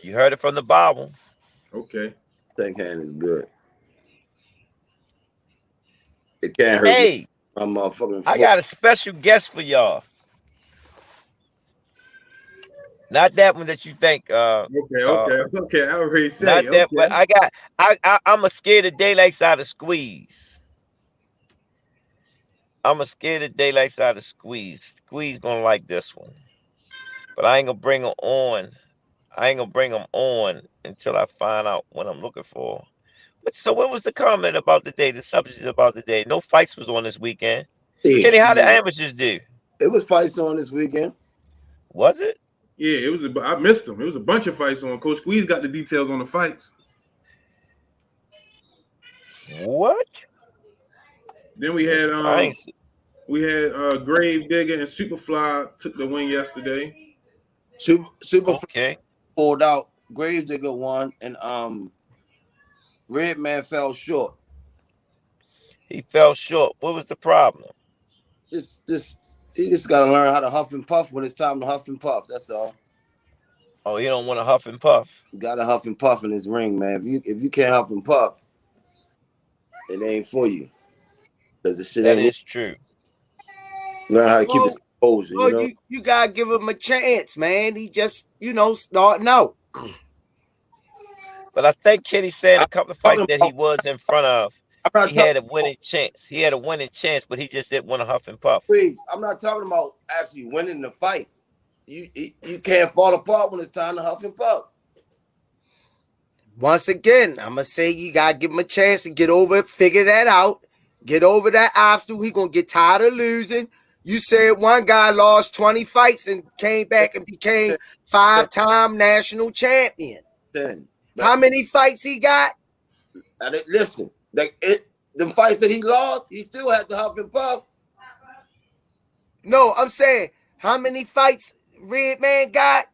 You heard it from the Bible. Okay. Tank hand is good. It can't hurt me. Hey, I'm motherfucking. I got a special guest for y'all. Not that one that you think. Okay. I already say. Not that, Okay. but I'm a scared of daylights out of Squeeze. I'm a scared of daylights out of Squeeze. Squeeze gonna like this one, but I ain't gonna bring him on. I ain't gonna bring him on until I find out what I'm looking for. So what was the comment about the day? The subject about the day? No fights was on this weekend. Yeah. Kenny, how the amateurs do? It was fights on this weekend. Was it? Yeah, it was. I missed them. It was a bunch of fights on. Coach Squeeze got the details on the fights. What? Then we had I ain't see. Grave Digger and Superfly took the win yesterday. Superfly Okay. pulled out. Grave Digger won, and Redman fell short. He fell short. What was the problem? He just gotta learn how to huff and puff when it's time to huff and puff. That's all. Oh, he don't want to huff and puff. You gotta huff and puff in this ring, man. If you can't huff and puff, it ain't for you. Because the shit That ain't is true. Learn how to keep his composure, you know? You gotta give him a chance, man. He just, starting out. But I think Kenny said a couple of fights that he was in front of. He had a winning chance. He had a winning chance, but he just didn't want to huff and puff. Please, I'm not talking about actually winning the fight. You can't fall apart when it's time to huff and puff. Once again, I'm gonna say you gotta give him a chance to get over it, figure that out, get over that obstacle. He gonna get tired of losing. You said one guy lost 20 fights and came back and became 5-time national champion. 10. How many fights he got? Listen, the fights that he lost, he still had to huff and puff. No, I'm saying how many fights Redman got?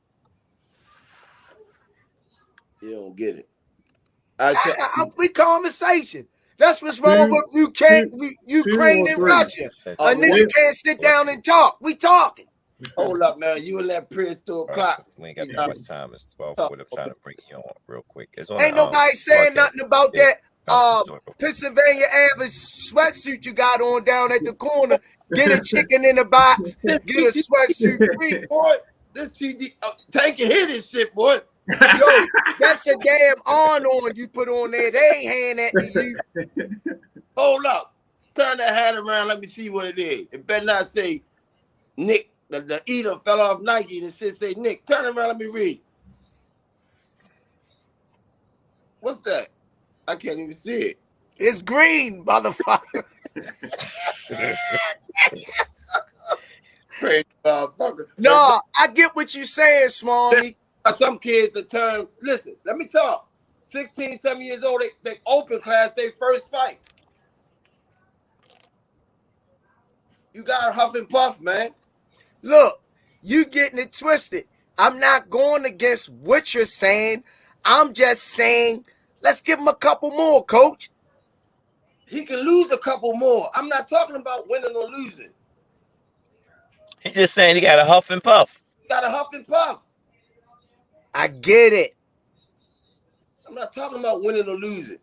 You don't get it. We conversation. That's what's wrong with Ukraine and Russia. A nigga can't sit down and talk. We talking. Hold up, man. You and that Prince 2 o'clock. We ain't got that much time. It's 12:40. I'm trying to bring you on real quick. It's on Ain't nobody saying nothing about that Pennsylvania Avenue sweatsuit you got on down at the corner. Get a chicken in the box. Get a sweatsuit free. Boy, this TD, Tank can hit this shit, boy. Yo, that's a damn on you put on there. They ain't hand that to you. Hold up. Turn that hat around. Let me see what it is. It better not say Nick. The eater fell off Nike and it should say Nick. Turn around. Let me read. What's that? I can't even see it. It's green, motherfucker. Crazy motherfucker. No, I get what you saying, Smalley. Some kids that turn, listen, let me talk. 16, 17 years old, they open class, they first fight. You got huff and puff, man. Look, you getting it twisted. I'm not going against what you're saying. I'm just saying, let's give him a couple more, coach. He can lose a couple more. I'm not talking about winning or losing. He just saying he got a huff and puff. Got a huff and puff. I get it. I'm not talking about winning or losing.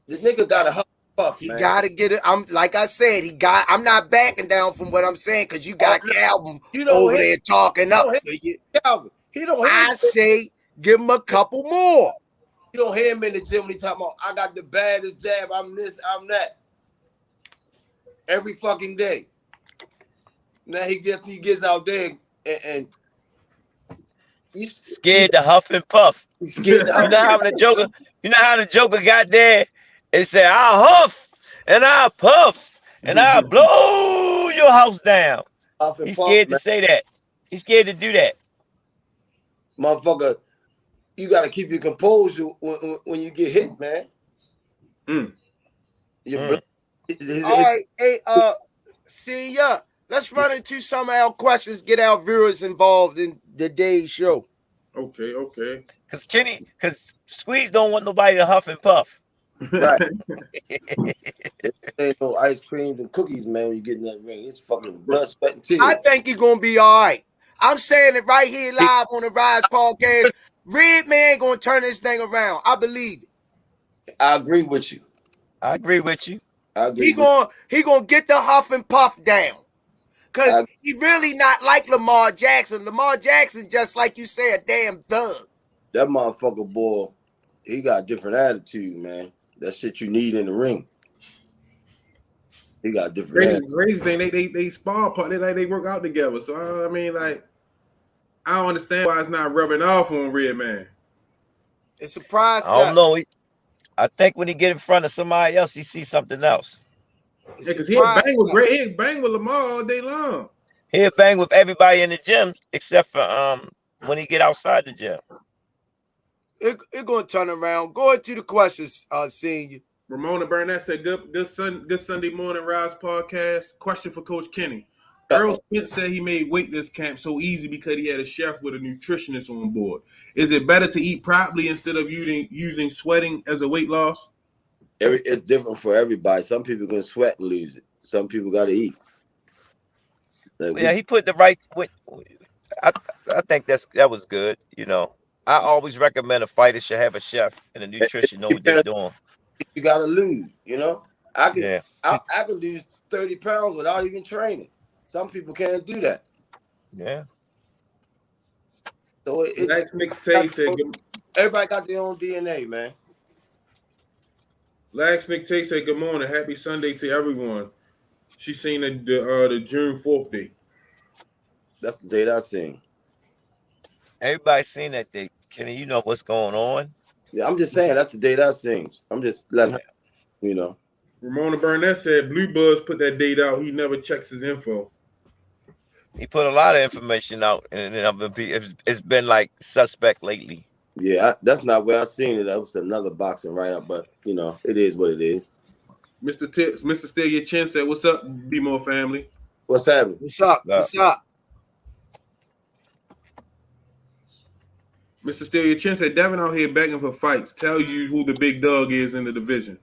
This nigga got a huff and puff, He man. gotta get it. Like I said, I'm not backing down from what I'm saying because you got Calvin over there talking up for you. Calvin. I say give him a couple more. You don't hear him in the gym when he talking about I got the baddest jab, I'm this, I'm that. Every fucking day. Now he gets out there and he's scared to huff and puff. He's scared. You know how the Joker got there and said, I'll huff and I'll puff and I'll blow your house down. He's scared to say that. He's scared to do that. Motherfucker, you gotta keep your composure when you get hit, man. All right, hey, see ya. Let's run into some of our questions, get our viewers involved in the day's show. Okay. Because Squeeze don't want nobody to huff and puff. Right. There ain't no ice cream and cookies, man, when you get in that ring. It's fucking blood, sweat, and tears. I think he's gonna be all right. I'm saying it right here live on the Rize podcast. Redman gonna turn this thing around. I believe it. I agree with you. I agree with you. I agree. He gonna get the huff and puff down. Because he really not like Lamar Jackson. Lamar Jackson, just like you say, a damn thug. That motherfucker boy, he got a different attitude, man. That shit you need in the ring. He got different. Crazy thing, they spar part. They work out together. So I mean, like, I don't understand why it's not rubbing off on Redman. It's a surprise. I don't know. I think when he get in front of somebody else, he sees something else. Yeah, because he'll bang with Lamar all day long. He'll bang with everybody in the gym except for when he get outside the gym. It's gonna turn around. Going to the questions, Senior. Ramona Burnett said, good Sunday morning, Rize podcast. Question for Coach Kenny. Earl Spence said he made weight this camp so easy because he had a chef with a nutritionist on board. Is it better to eat properly instead of using sweating as a weight loss? It's different for everybody. Some people can sweat and lose it. Some people got to eat. He put the right. I think that was good. You know, I always recommend a fighter should have a chef and a nutrition know what they're doing. You got to lose. You know, I could lose 30 pounds without even training. Some people can't do that. Yeah. So everybody got their own DNA, man. Lax Nick Tay said, good morning. Happy Sunday to everyone. She seen the June 4th date. That's the date I seen. Everybody seen that date. Kenny, you know what's going on. Yeah, I'm just saying that's the date I seen. I'm just letting her, you know. Ramona Burnett said Blue Buzz put that date out. He never checks his info. He put a lot of information out, and it's been like suspect lately. Yeah, that's not where I seen it. That was another boxing write-up, but you know, it is what it is. Mr. Steal Your Chin said, "What's up, Be More family? What's happening? What's up? What's up?" Mr. Steal Your Chin said, "Devin out here begging for fights. Tell you who the big dog is in the division."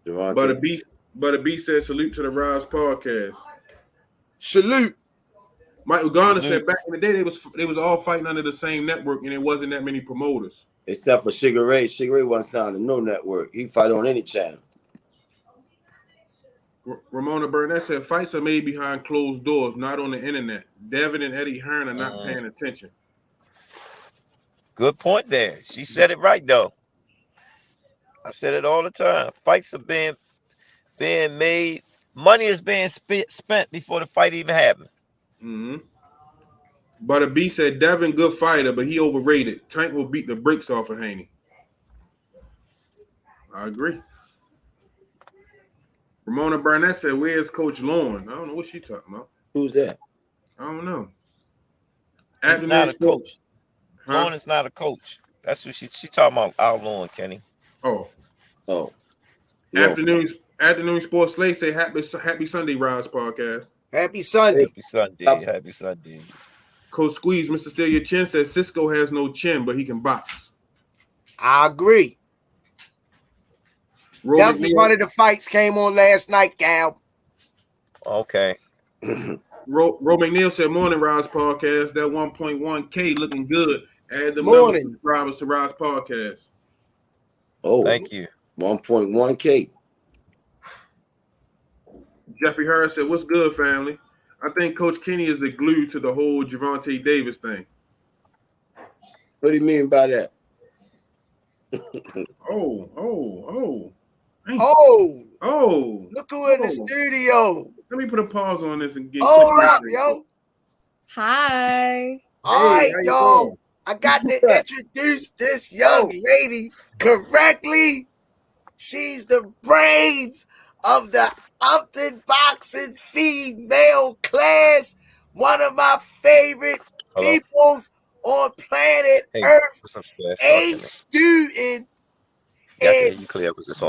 But a B said, "Salute to the Rize podcast." Salute. Michael Garner said back in the day they was all fighting under the same network and it wasn't that many promoters. Except for Sugar Ray. Sugar Ray wasn't signed to no network. He fight on any channel. Ramona Burnett said fights are made behind closed doors, not on the internet. Devin and Eddie Hearn are not paying attention. Good point there. She said it right though. I said it all the time. Fights are being made. Money is being spent before the fight even happened. Mm-hmm. But a B said Devin good fighter, but he overrated. Tank will beat the brakes off of Haney. I agree. Ramona Burnett said, "Where's Coach Lauren?" I don't know what she talking about. Who's that? I don't know. He's not a coach. Lauren is not a coach. That's what she talking about. Our Lauren, Kenny. Oh. Yeah. Afternoon Sports Slay say happy Sunday, Rize podcast. Happy Sunday. Happy Sunday. Coach Squeeze, Mr. Steal Your Chin says Cisco has no chin, but he can box. I agree. That was one of the fights came on last night, Gal. Okay. Ro McNeil said, "Morning, Rize podcast. That 1.1K looking good. Add the morning subscribers to Rize podcast." Oh, thank you. 1.1K. Jeffrey Harris said, "What's good, family? I think Coach Kenny is the glue to the whole Gervonta Davis thing." What do you mean by that? Oh! Look who in the studio. Let me put a pause on this and get. Hold up, yo. Hi. All right, y'all. I got to introduce this young lady correctly. She's the brains of the Upton boxing female class. One of my favorite peoples on planet Earth. A student. And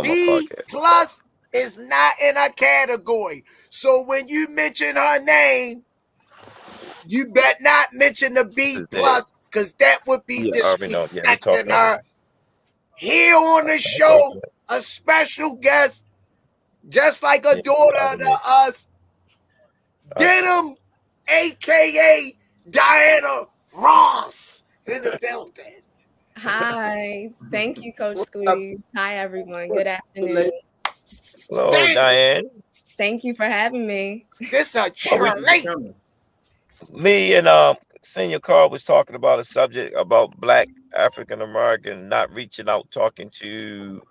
B plus is not in a category. So when you mention her name, you bet not mention the B plus, because that would be disrespecting her. Here on the show, a special guest, just like a daughter to us, Denim, aka Diana Ross, in the building. Hi. Thank you, Coach Squeeze. Hi, everyone. Good afternoon. Hello, Diane. Thank you for having me. This a Well, we treat. coming. Me and Senior Carl was talking about a subject about Black African American not reaching out, talking to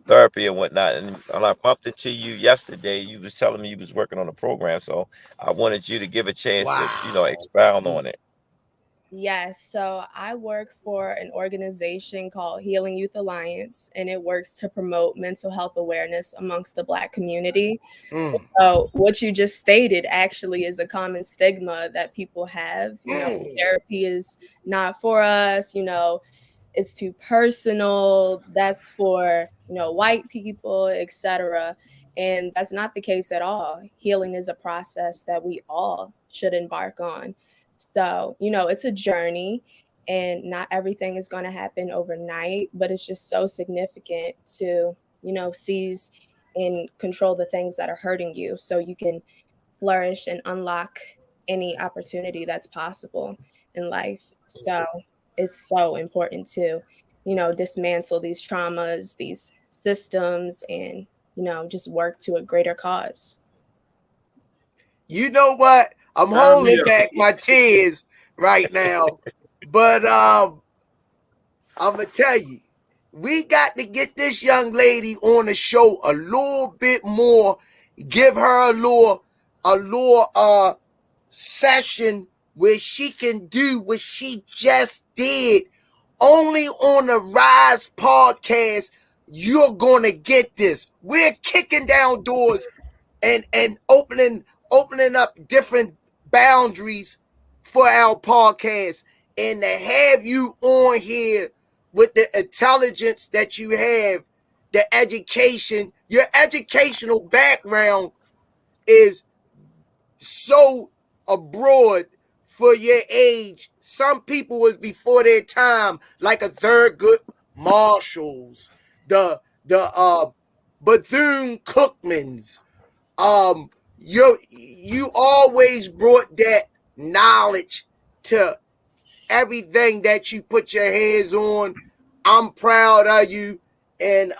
therapy and whatnot. And I bumped into you yesterday. You was telling me you was working on a program, so I wanted you to give a chance to, Wow. expound on it. Yes, so I work for an organization called Healing Youth Alliance, and it works to promote mental health awareness amongst the Black community. Mm, So, what you just stated actually is a common stigma that people have. mm. Therapy is not for us, it's too personal, that's for white people, etc. And that's not the case at all. Healing is a process that we all should embark on. So it's a journey, and not everything is going to happen overnight, but it's just so significant to seize and control the things that are hurting you so you can flourish and unlock any opportunity that's possible in life. So it's so important to, dismantle these traumas, these systems, and, just work to a greater cause. You know what? I'm Sign me holding up. back my tears right now, but I'm gonna tell you, we got to get this young lady on the show a little bit more. Give her a little session where she can do what she just did. Only on the Rize podcast, you're gonna get this. We're kicking down doors and opening up different boundaries for our podcast, and to have you on here with the intelligence that you have, the education, your educational background is so abroad for your age. Some people was before their time, like a Thurgood Marshalls, the Bethune Cookmans. You always brought that knowledge to everything that you put your hands on. I'm proud of you, and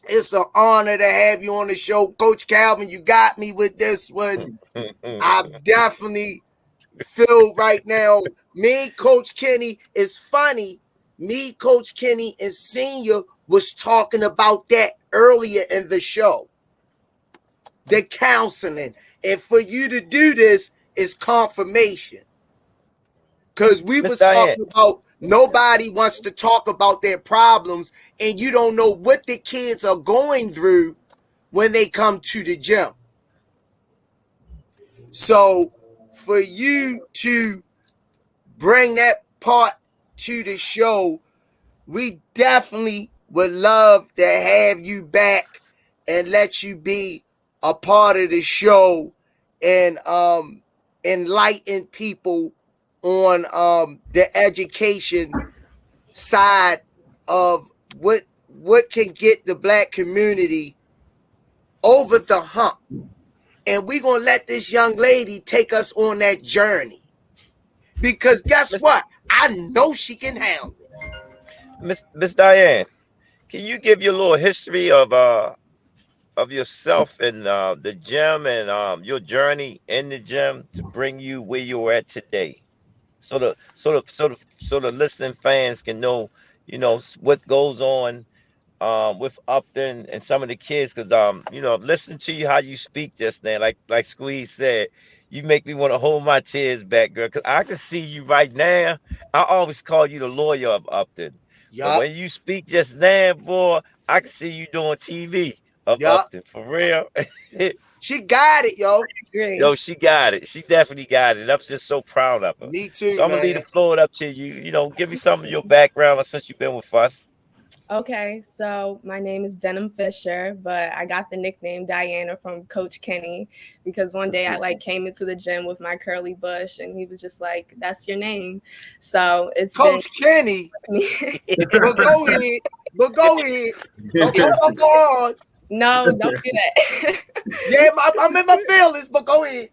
it's an honor to have you on the show. Coach Calvin, you got me with this one. I definitely feel right now, me, Coach Kenny, is funny. Me, Coach Kenny, and Senior was talking about that earlier in the show. The counseling. And for you to do this is confirmation. Because we Miss was Diane, talking about nobody wants to talk about their problems, and you don't know what the kids are going through when they come to the gym. So for you to bring that part to the show, we definitely would love to have you back and let you be a part of the show and enlighten people on the education side of what can get the Black community over the hump. And we're going to let this young lady take us on that journey. Because guess what? I know she can handle it. Miss Diane, can you give your little history of yourself and the gym and your journey in the gym to bring you where you're at today, so the listening fans can know, what goes on with Upton and some of the kids, because listening to you how you speak just now, like Squeeze said, you make me want to hold my tears back, girl, because I can see you right now. I always call you the lawyer of Upton, but Yup, when you speak just now, boy, I can see you doing TV of yup. Upton for real. She got it, yo. Agree. Yo, she got it. She definitely got it. I'm just so proud of her. Me too, So I'm gonna leave the man. floor up to you. Give me some of your background since you've been with us. Okay, so my name is Denham Fisher, but I got the nickname Diana from Coach Kenny because one day I came into the gym with my curly bush and he was just like, "That's your name." So it's Coach Kenny. been But go ahead. Go on. No, don't do that. Yeah, I'm in my feelings, but go ahead.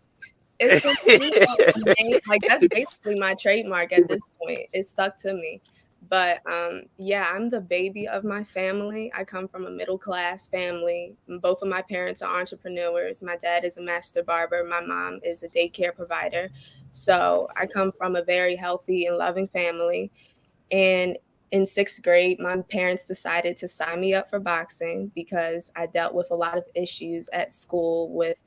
It's been, a name, like that's basically my trademark at this point. It stuck to me. But yeah, I'm the baby of my family. I come from a middle class family. Both of my parents are entrepreneurs. My dad is a master barber. My mom is a daycare provider. So I come from a very healthy and loving family. And in 6th grade, my parents decided to sign me up for boxing because I dealt with a lot of issues at school with,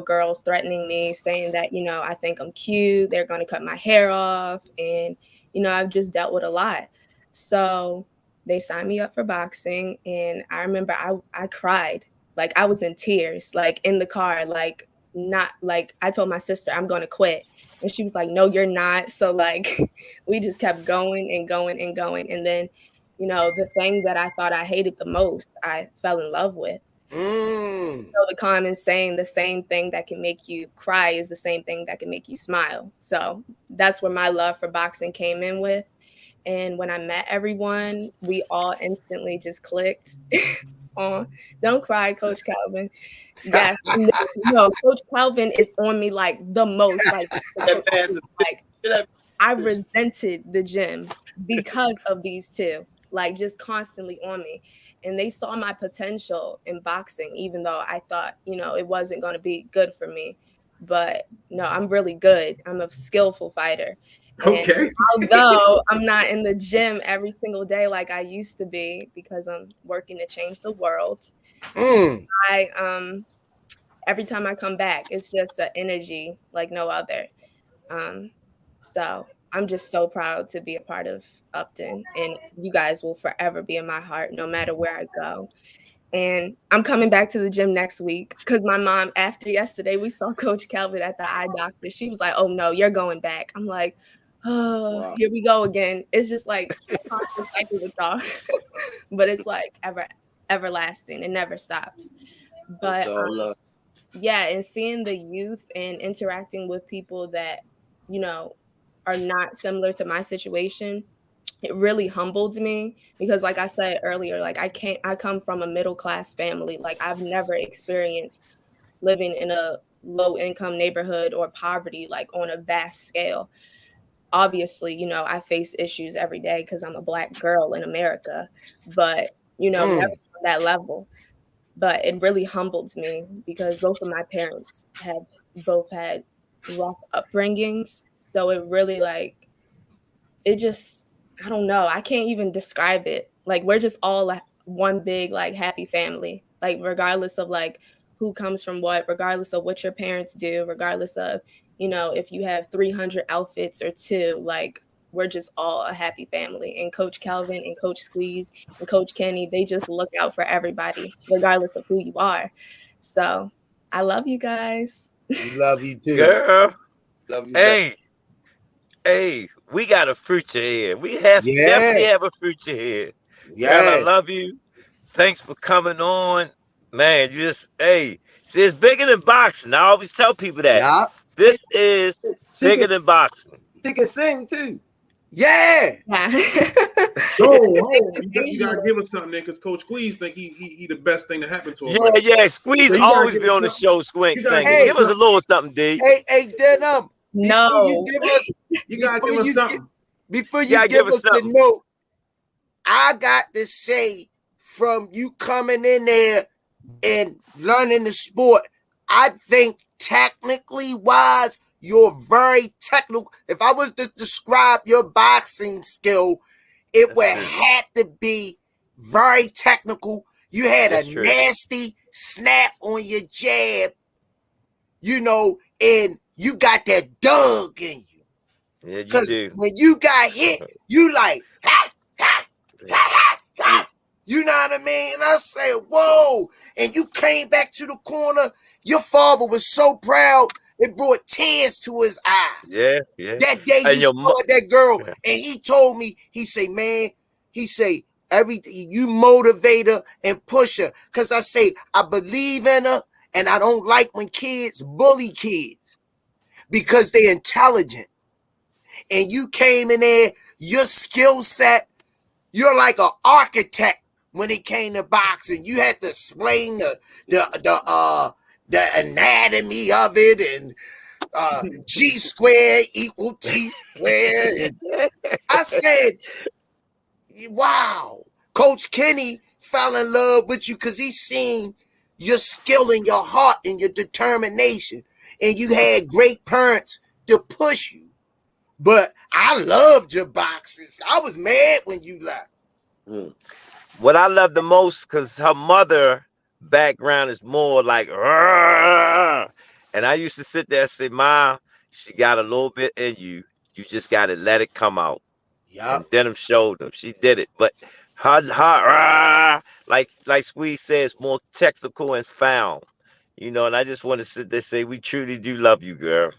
girls threatening me, saying that, I think I'm cute, they're going to cut my hair off. And, I've just dealt with a lot. So they signed me up for boxing. And I remember I cried. Like I was in tears, like in the car, like not like I told my sister, I'm going to quit. And she was like, no, you're not. So like we just kept going and going and going. And then, the thing that I thought I hated the most, I fell in love with. So the common saying, the same thing that can make you cry is the same thing that can make you smile. So that's where my love for boxing came in with. And when I met everyone, we all instantly just clicked. Oh, don't cry, Coach Calvin. Yes, no, Coach Calvin is on me like the most. Like I resented the gym because of these two, like just constantly on me. And they saw my potential in boxing, even though I thought, it wasn't going to be good for me. But no, I'm really good. I'm a skillful fighter. And although I'm not in the gym every single day like I used to be because I'm working to change the world, every time I come back, it's just an energy like no other. So I'm just so proud to be a part of Upton, and you guys will forever be in my heart no matter where I go. And I'm coming back to the gym next week because my mom, after yesterday, we saw Coach Calvin at the eye doctor. She was like, oh, no, you're going back. I'm like, oh, wow. Here we go again. It's just like a constant cycle with y'all. But it's like everlasting. It never stops. But yeah, and seeing the youth and interacting with people that, are not similar to my situation, it really humbled me because like I said earlier, like I come from a middle class family. Like I've never experienced living in a low income neighborhood or poverty, like on a vast scale. Obviously, I face issues every day because I'm a Black girl in America, but, never on that level. But it really humbled me because both of my parents both had rough upbringings. So it really it just, I don't know. I can't even describe it. Like we're just all like one big like happy family. Like regardless of like who comes from what, regardless of what your parents do, regardless of, if you have 300 outfits or 2, like we're just all a happy family. And Coach Calvin and Coach Squeeze and Coach Kenny, they just look out for everybody, regardless of who you are. So I love you guys. We love you too. Girl. Love you. Hey, we got a future here. We definitely have a future here. Yeah. Girl, I love you. Thanks for coming on. Man, see, it's bigger than boxing. I always tell people that. Yeah. This is bigger than boxing. She can sing too. Yeah. You gotta give us something there because Coach Squeeze think he the best thing to happen to him. Yeah. Squeeze so always be on the show singing. Give us a little something, D. Hey, Denim. No. You gotta give us something. Before you give us the note, I got to say, from you coming in there and learning the sport, I think technically wise, you're very technical. If I was to describe your boxing skill, it would have to be very technical. You had a nasty snap on your jab, and you got that dug in you. Yeah, you do. When you got hit, you like, ha, ha, ha, ha, ha. You know what I mean? And I said, whoa. And you came back to the corner. Your father was so proud. It brought tears to his eyes. Yeah. That day he saw that girl, and he told me, he say, man, you motivate her and push her. Because I say, I believe in her, and I don't like when kids bully kids because they're intelligent. And you came in there, your skill set, you're like an architect when it came to boxing. You had to explain the anatomy of it and G squared equal T squared. And I said, Wow. Coach Kenny fell in love with you because he seen your skill and your heart and your determination. And you had great parents to push you. But I loved your boxes. I was mad when you left. What I love the most, because her mother background is more like, "Rrrr." And I used to sit there and say, "Ma, she got a little bit in you. You just got to let it come out." And Yup. Denim showed them. She did it. But her like Squeeze says, more technical and found. And I just want to sit there and say, we truly do love you, girl.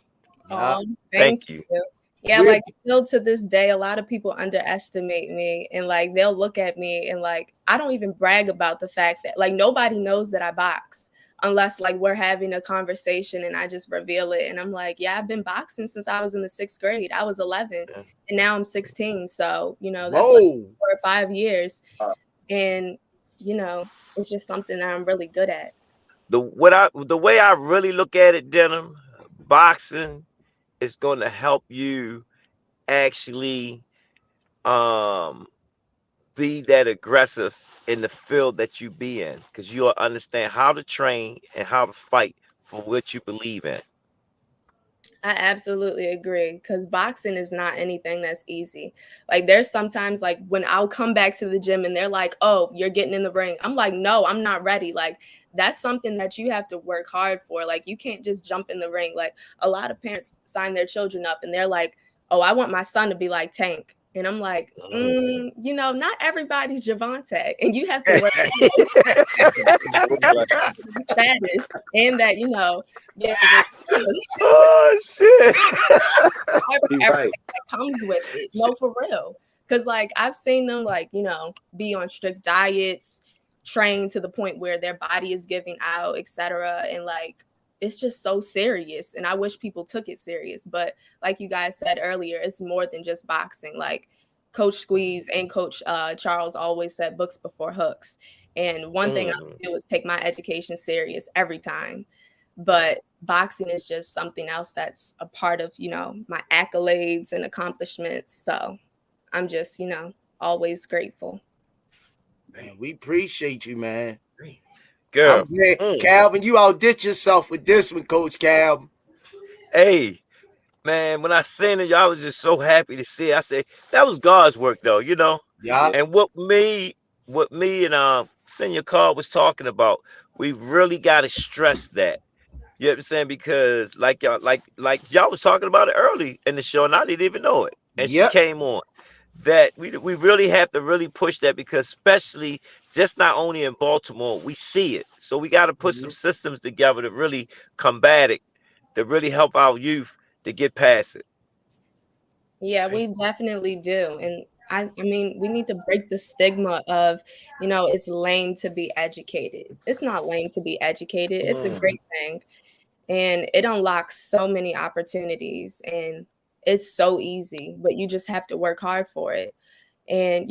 Yup. Thank Thank you. you. Yeah, We're like still to this day, a lot of people underestimate me and like they'll look at me and like I don't even brag about the fact that like nobody knows that I box unless like we're having a conversation and I just reveal it. And I'm like, yeah, I've been boxing since I was in the 6th grade. I was 11 and now I'm 16. So, that's like whoa. 4 or 5 years. And, it's just something that I'm really good at. The way I really look at it, Denim, boxing is going to help you actually be that aggressive in the field that you be in, because you'll understand how to train and how to fight for what you believe in. I absolutely agree because boxing is not anything that's easy. Like there's sometimes like when I'll come back to the gym and they're like, "Oh, you're getting in the ring." I'm like, "No, I'm not ready." Like that's something that you have to work hard for. Like you can't just jump in the ring. Like a lot of parents sign their children up and they're like, "Oh, I want my son to be like Tank." And I'm like, not everybody's Javante, and you have to work status and that yeah, Oh shit! everything that comes with it. No, for real. Because like I've seen them like be on strict diets, train to the point where their body is giving out, etc. And like it's just so serious. And I wish people took it serious. But like you guys said earlier, it's more than just boxing. Like Coach Squeeze and Coach Charles always said books before hooks. And one thing I would do was take my education serious every time. But boxing is just something else that's a part of, my accolades and accomplishments. So I'm just, always grateful. Man, we appreciate you, man. Girl. I'm glad. Calvin, you outdid yourself with this one, Coach Calvin. Hey, man, when I seen it, I was just so happy to see it. I said, that was God's work, though, Yeah. And what me and Senior Carl was talking about, we really got to stress that. You know what I'm saying? Because like y'all was talking about it early in the show, and I didn't even know it. And she Yep. came on. That we really have to really push that, because especially just not only in Baltimore, we see it. So we got to put some systems together to really combat it, to really help our youth to get past it. Yeah, we definitely do. And I mean, we need to break the stigma of, it's lame to be educated. It's not lame to be educated. It's a great thing. And it unlocks so many opportunities and it's so easy, but you just have to work hard for it. And,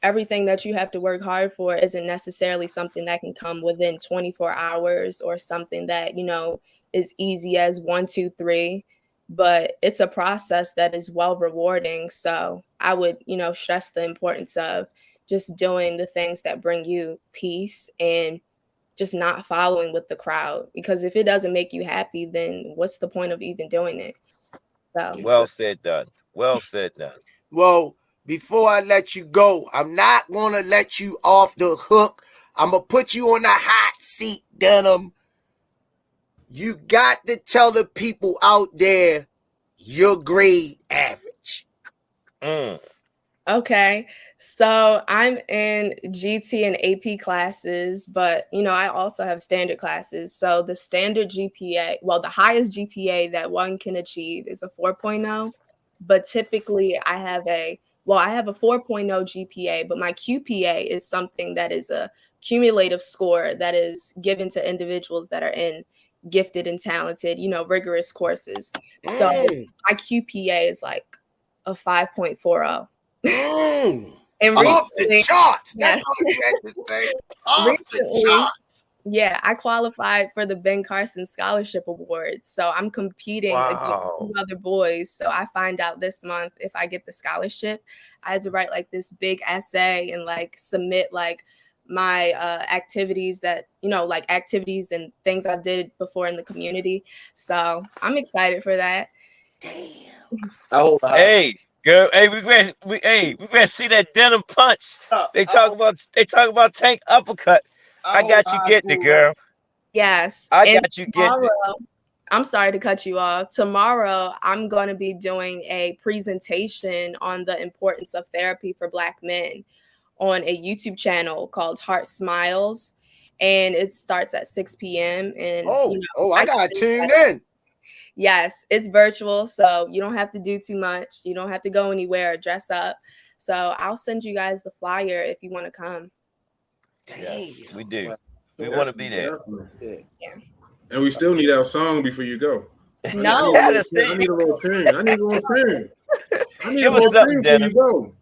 everything that you have to work hard for isn't necessarily something that can come within 24 hours or something that, is easy as 1, 2, 3, but it's a process that is well rewarding. So I would, stress the importance of just doing the things that bring you peace and just not following with the crowd, because if it doesn't make you happy, then what's the point of even doing it? So Well said, done. Well said, done. Well, before I let you go, I'm not going to let you off the hook. I'm going to put you on the hot seat, Denim. You got to tell the people out there your grade average. Okay. So I'm in GT and AP classes, but I also have standard classes. So the standard GPA, well, the highest GPA that one can achieve is a 4.0, but typically I have a 4.0 GPA, but my QPA is something that is a cumulative score that is given to individuals that are in gifted and talented, rigorous courses. So my QPA is like a 5.40. And off the charts. Yes. That's what you had to say. Off the charts. Yeah, I qualified for the Ben Carson Scholarship Award. So I'm competing against Wow. 2 other boys. So I find out this month if I get the scholarship. I had to write like this big essay and like submit like my activities that, like activities and things I did before in the community. So I'm excited for that. Damn. I hold a high. Hey, girl. Hey, we gonna see that denim punch. They talk about tank uppercut. I got you getting it, girl. Yes. I And got you getting it. I'm sorry to cut you off. Tomorrow, I'm going to be doing a presentation on the importance of therapy for Black men on a YouTube channel called Heart Smiles. And it starts at 6 p.m. And I got to tune in. Yes, it's virtual. So you don't have to do too much. You don't have to go anywhere or dress up. So I'll send you guys the flyer if you want to come. Damn. We do. We want to be there. Yeah. And we still need our song before you go. No. I need a little tune. I need a little tune. Give us something, before you go.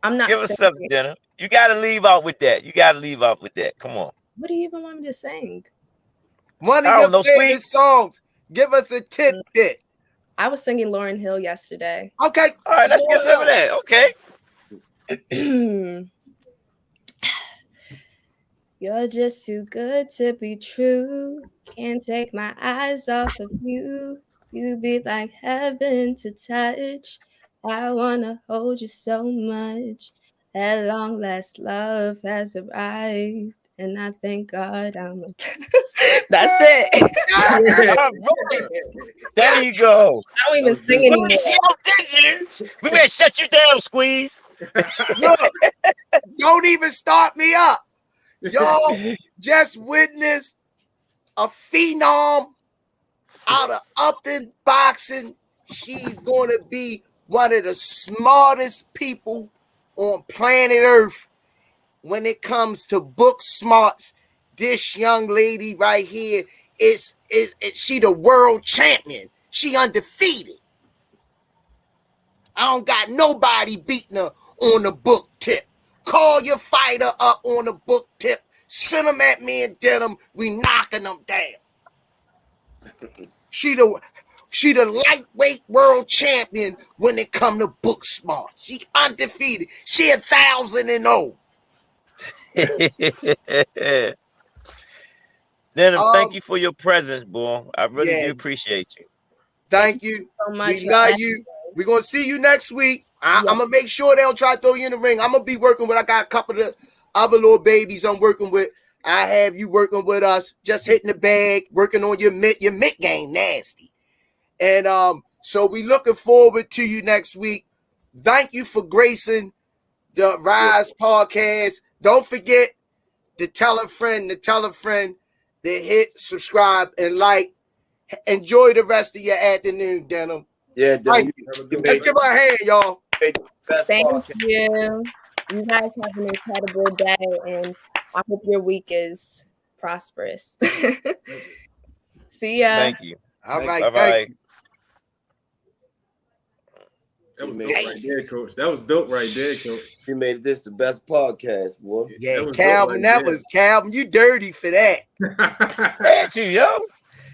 I'm not Give us something, Jenna. You got to leave out with that. Come on. What do you even want me to sing? One of your favorite songs. Give us a tidbit. I was singing Lauryn Hill yesterday. Okay. All right, let's get some of that. Okay. You're just too good to be true. Can't take my eyes off of you. You be like heaven to touch. I wanna hold you so much. At long last, love has arrived, and I thank God I'm. That's it. There you go. I don't even sing anymore. We better shut you down, Squeeze. Look, don't even start me up. Y'all just witnessed a phenom out of Upton boxing. She's going to be one of the smartest people on planet Earth when it comes to book smarts. This young lady right here is she the world champion. She undefeated. I don't got nobody beating her on the book tip. Call your fighter up on the book tip. Send them at me and denim. We knocking them down. She the lightweight world champion when it come to book smart. She undefeated. She 1,000-0. Denim, thank you for your presence, boy. I really do appreciate you. Thank you so much. We love you. We're going to see you next week. I'm going to make sure they don't try to throw you in the ring. I'm going to be working with, I got a couple of other little babies I'm working with. I have you working with us, just hitting the bag, working on your mitt game, nasty. And so we looking forward to you next week. Thank you for gracing the Rize podcast. Don't forget to tell a friend, to hit subscribe and like. Enjoy the rest of your afternoon, Denim. Yeah, Denim. Let's give her a hand, y'all. Thank you. You guys have an incredible day, and I hope your week is prosperous. See ya. Thank you. All right. Bye-bye. That was dope right there, Coach. That was dope right there, Coach. You made this the best podcast, boy. Yeah, Calvin, that was Calvin. You dirty for that. Thank you, yo.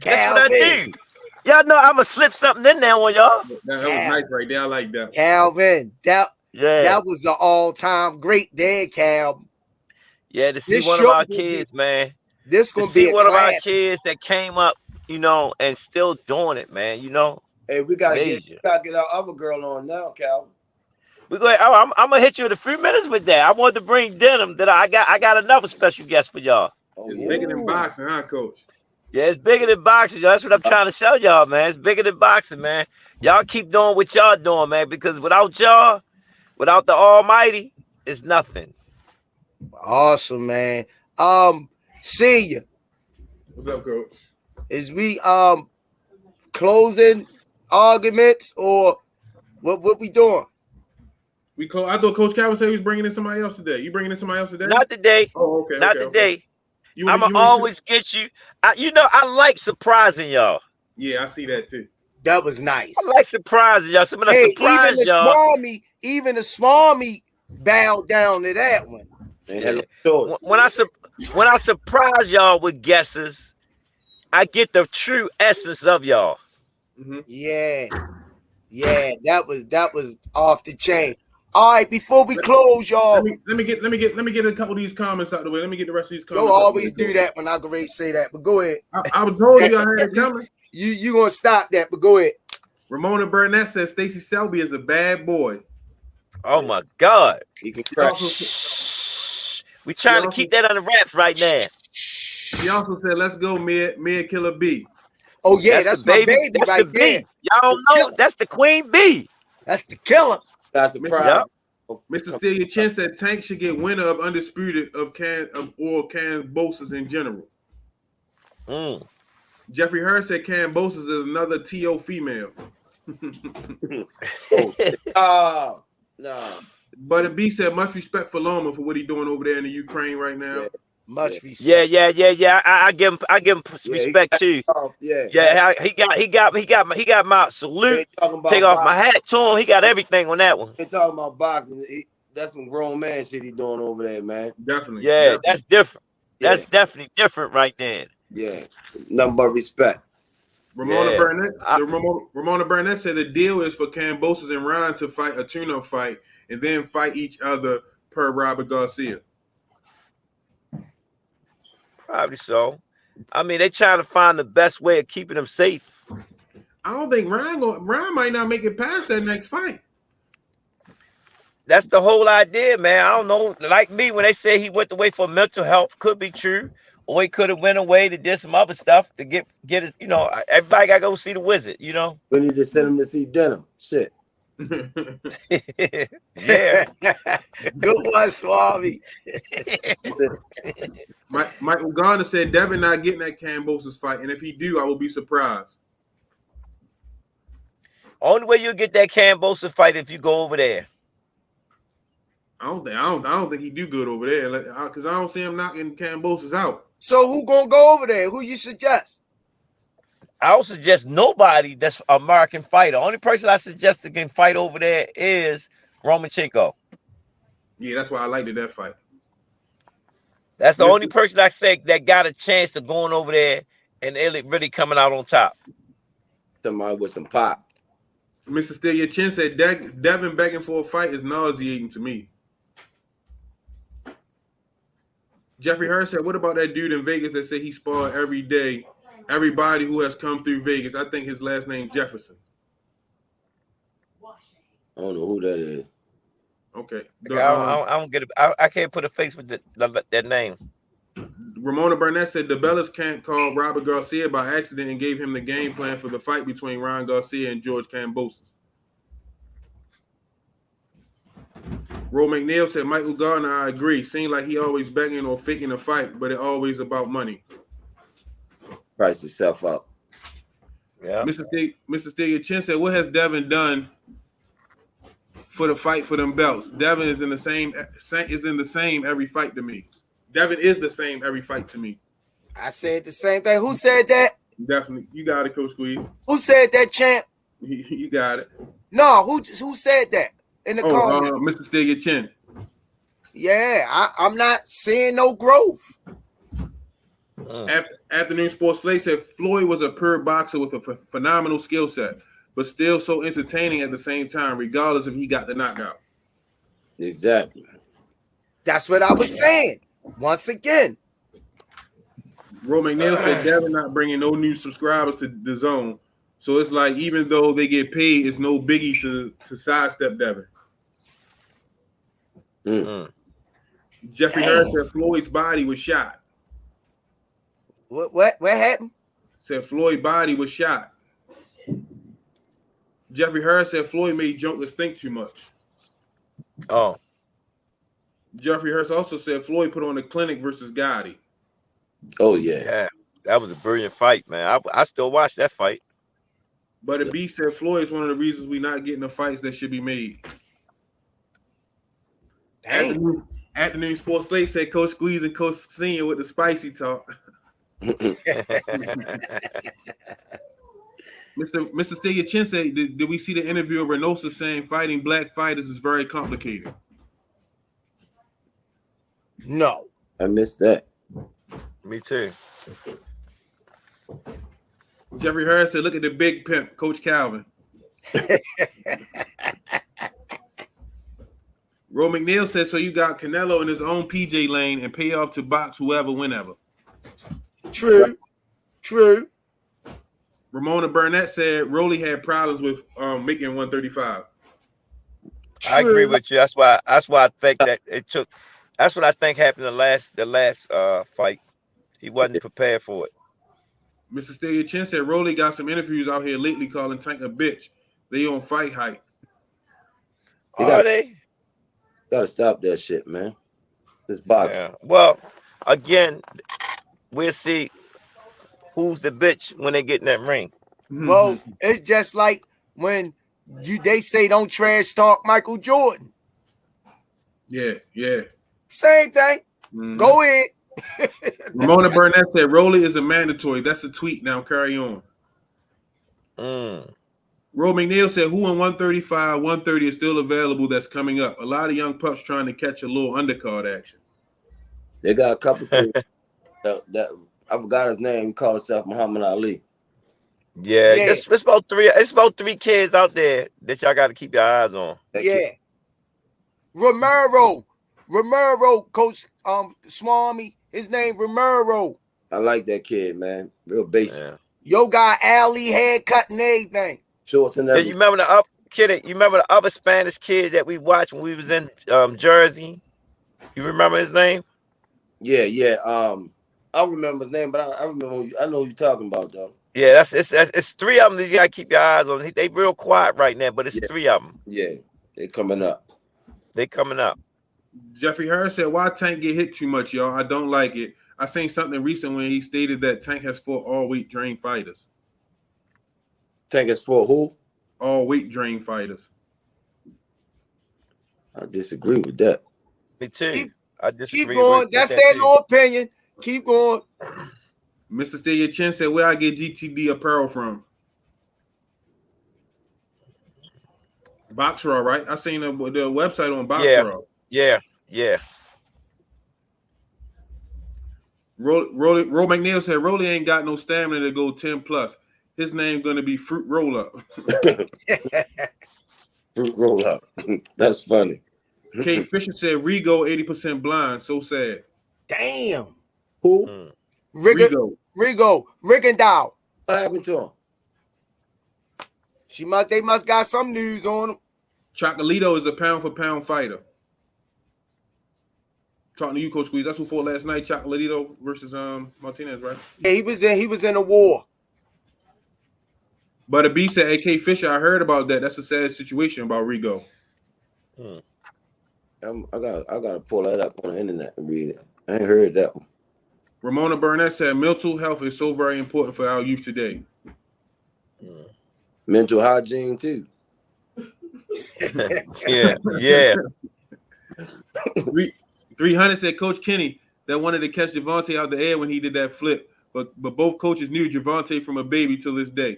That's what I do. Y'all know I'ma slip something in there on y'all. That was nice right there. I like that. Calvin, that was an all-time great day, Calvin. Yeah, to see one of our kids, man. This gonna be one of our kids that came up, and still doing it, man. Hey, we gotta get our other girl on now, Calvin. I'm gonna hit you in a few minutes with that. I wanted to bring Denim. That I got another special guest for y'all. It's bigger than boxing, huh, Coach? Yeah, it's bigger than boxing, y'all. That's what I'm trying to show y'all, man. It's bigger than boxing, man. Y'all keep doing what y'all doing, man, because without y'all, without the Almighty, it's nothing. Awesome, man. Senior. What's up, Coach? Is we closing arguments or what we doing? I thought Coach Calvin said he was bringing in somebody else today. You bringing in somebody else today? Not today. Oh, okay. Not today. I'ma always get you. I like surprising y'all. Yeah, I see that too. That was nice. I like surprising y'all. Some of the surprise y'all. Even the Smarmy bowed down to that one. When I when I surprise y'all with guesses, I get the true essence of y'all. Mm-hmm. Yeah, that was off the chain. All right, before we close, y'all. Let me get a couple of these comments out of the way. Let me get the rest of these comments. You'll always do that when I go ready to say that, but go ahead. I told you I had it coming. You gonna stop that, but go ahead. Ramona Burnett says Stacey Selby is a bad boy. Oh my God. He can crack. We trying to keep that under wraps right now. She also said, "Let's go, Mia Killer B." Oh yeah, that's my baby that's right the there. bee. Y'all know that's the queen bee. That's the killer. That's a surprise. Mr. Stelia Chin said Tank should get winner of Undisputed or Cambosos in general. Jeffrey Hurd said Cambosos is another TO female. No. But B said much respect for Loma for what he's doing over there in the Ukraine right now. Yeah. Much respect. Yeah. I give him respect too. Yeah. He got my salute. Take off my hat to him. He got everything on that one. He talking about boxing. That's some grown man shit he doing over there, man. Definitely. Yeah, definitely. that's different. That's definitely different right there. Yeah, nothing but respect. Ramona Burnett said the deal is for Cambosos and Ryan to fight a tune-up fight and then fight each other per Robert Garcia. Probably so. I mean, they trying to find the best way of keeping them safe. I don't think Ryan might not make it past that next fight. That's the whole idea, man. I don't know. Like me, when they say he went away for mental health, could be true. Or he could have went away to do some other stuff to get it. You know, everybody got to go see the wizard, you know. We need to send him to see Denim. Shit. Yeah. Good one, Swami. Michael Garner said Devin not getting that Cambosos fight, and if he do, I will be surprised. Only way you'll get that Cambosos fight if you go over there. I don't think he do good over there because I don't see him knocking Cambosos out. So who gonna go over there? Who you suggest? I would suggest nobody that's an American fighter. Only person I suggest that can fight over there is Romachenko. Yeah, that's why I liked that fight. That's the only person I say that got a chance of going over there and really coming out on top. Somebody with some pop. Mr. Stelia Chin said Devin begging for a fight is nauseating to me. Jeffrey Hurd said, what about that dude in Vegas that said he sparred every day? Everybody who has come through Vegas. I think his last name Jefferson. I don't know who that is. Okay. I don't get it. I can't put a face with that name. Ramona Burnett said DeBellis can't call Robert Garcia by accident and gave him the game plan for the fight between Ryan Garcia and George Cambosos. Ro McNeil said Michael Gardner, I agree. Seemed like he always begging or faking a fight, but it always about money. Price yourself up. Yeah. Mr. Stelia Chin said, what has Devin done for the fight for them belts? Devin is in the same every fight to me. Devin is the same every fight to me. I said the same thing. Who said that? Definitely. You got it, Coach Squeeze. Who said that, champ? You got it. No, who said that in the comments? Mr. Stelia Chin. Yeah, I'm not seeing no growth. Afternoon Sports Slate said Floyd was a pure boxer with a phenomenal skill set, but still so entertaining at the same time, regardless if he got the knockout. Exactly. That's what I was saying. Once again. Ro McNeil said Devin not bringing no new subscribers to the zone. So it's like even though they get paid, it's no biggie to sidestep Devin. Jeffrey Hurd said Floyd's body was shot. What happened? Said Floyd's body was shot. Jeffrey Hurd said Floyd made junkers think too much. Oh. Jeffrey Hurst also said Floyd put on a clinic versus Gotti. Oh, yeah. Yeah, that was a brilliant fight, man. I still watch that fight. But the B said Floyd is one of the reasons we're not getting the fights that should be made. Afternoon Sports Slate said Coach Squeeze and Coach Senior with the spicy talk. Mr. Stelia Chin said, did we see the interview of Reynoso saying fighting black fighters is very complicated? No. I missed that. Me too. Jeffrey Harris said, "Look at the big pimp, Coach Calvin." Ro McNeil said, "So you got Canelo in his own PJ lane and pay off to box whoever, whenever." True. Ramona Burnett said Rolly had problems with making 135. I agree True. with you. That's why I think that it took. That's what I think happened the last fight. He wasn't prepared for it. Mr. Stelia Chin said Rolly got some interviews out here lately calling Tank a bitch. They on fight hype. Are they? Gotta stop that shit, man. This boxing. Yeah. Well, again, we'll see who's the bitch when they get in that ring. Well, it's just like when they say don't trash talk Michael Jordan. Yeah. Same thing. Go ahead. Ramona Burnett said Rolly is a mandatory. That's a tweet. Now carry on. Ro McNeil said, who in 135, 130 is still available that's coming up? A lot of young pups trying to catch a little undercard action. They got a couple kids that I forgot his name. He called himself Muhammad Ali. Yeah. It's about three kids out there that y'all got to keep your eyes on. Yeah. Romero, Coach Swami. His name Romero. I like that kid, man. Real basic. Yeah. Yo got alley haircut and everything. Shorts and Yeah, everything. you remember the other Spanish kid that we watched when we was in Jersey? You remember his name? Yeah. I remember his name, but I remember. I know who you're talking about, though. Yeah, it's three of them that you gotta keep your eyes on. They real quiet right now, but it's three of them. Yeah, they coming up. Jeffrey Harris said, why Tank get hit too much, y'all? I don't like it. I seen something recent when he stated that Tank has fought all weight drain fighters. Tank is for who? All weight drain fighters. I disagree with that. Me too. I disagree. Keep going. That's their little opinion. Keep going. Mr. Stelia Chin said, where I get GTD apparel from? Boxraw, right? I seen the website on Boxraw. Yeah. Ro McNeil said Rolly ain't got no stamina to go 10 plus. His name's gonna be Fruit Roll Up. Fruit Roll Up. That's funny. Kate Fisher said Rigo 80% blind. So sad. Damn. Who? Rigo. Rigondeaux. What happened to him? They must got some news on him. Chocolito is a pound for pound fighter. Talking to you, Coach Squeeze. That's who fought last night. Chocolito versus Martinez, right? Yeah, he was in a war. But the B said, AK Fisher, I heard about that. That's a sad situation about Rigo. I gotta pull that up on the internet and read it. I ain't heard that one. Ramona Burnett said mental health is so very important for our youth today. Mental hygiene too. Yeah. 300 said Coach Kenny that wanted to catch Javante out the air when he did that flip, but both coaches knew Javante from a baby till this day.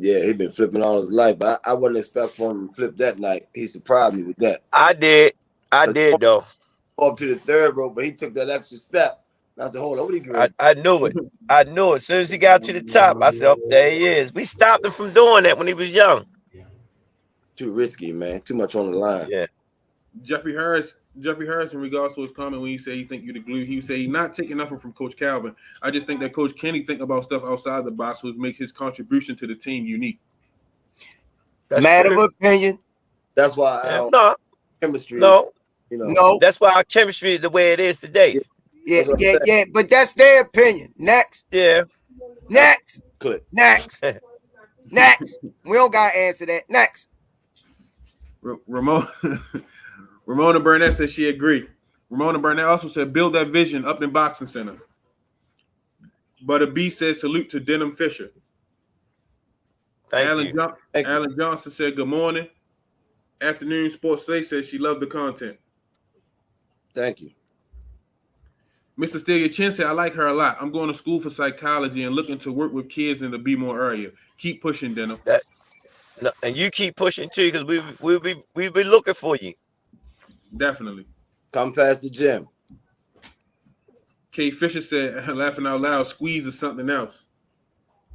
Yeah, he been flipping all his life, but I wasn't expecting for him to flip that night. He surprised me with that. I did though. Up to the third rope, but he took that extra step. And I said, hold on, what are you doing? I knew it. As soon as he got to the top, I said, oh, there he is. We stopped him from doing that when he was young. Too risky, man. Too much on the line. Yeah. Jeffrey Harris, in regards to his comment when he said he think you're the glue, he said he's not taking nothing from Coach Calvin. I just think that Coach Kenny think about stuff outside the box, which makes his contribution to the team unique. Matter of opinion. That's why chemistry. No. No. That's why our chemistry is the way it is today. Yeah. But that's their opinion. Next. Yeah. Next. Click. Next. We don't gotta answer that. Next. Ramona Burnett said she agreed. Ramona Burnett also said build that vision up in Boxing Center. But a B said salute to Denham Fisher. Alan Johnson said good morning. Afternoon Sports Today said she loved the content. Thank you. Mr. Stelia Chin said I like her a lot. I'm going to school for psychology and looking to work with kids in the Bmore area. Keep pushing, Denham. And you keep pushing too, because we'll be looking for you. Definitely. Come past the gym. K Fisher said, laughing out loud, squeeze is something else.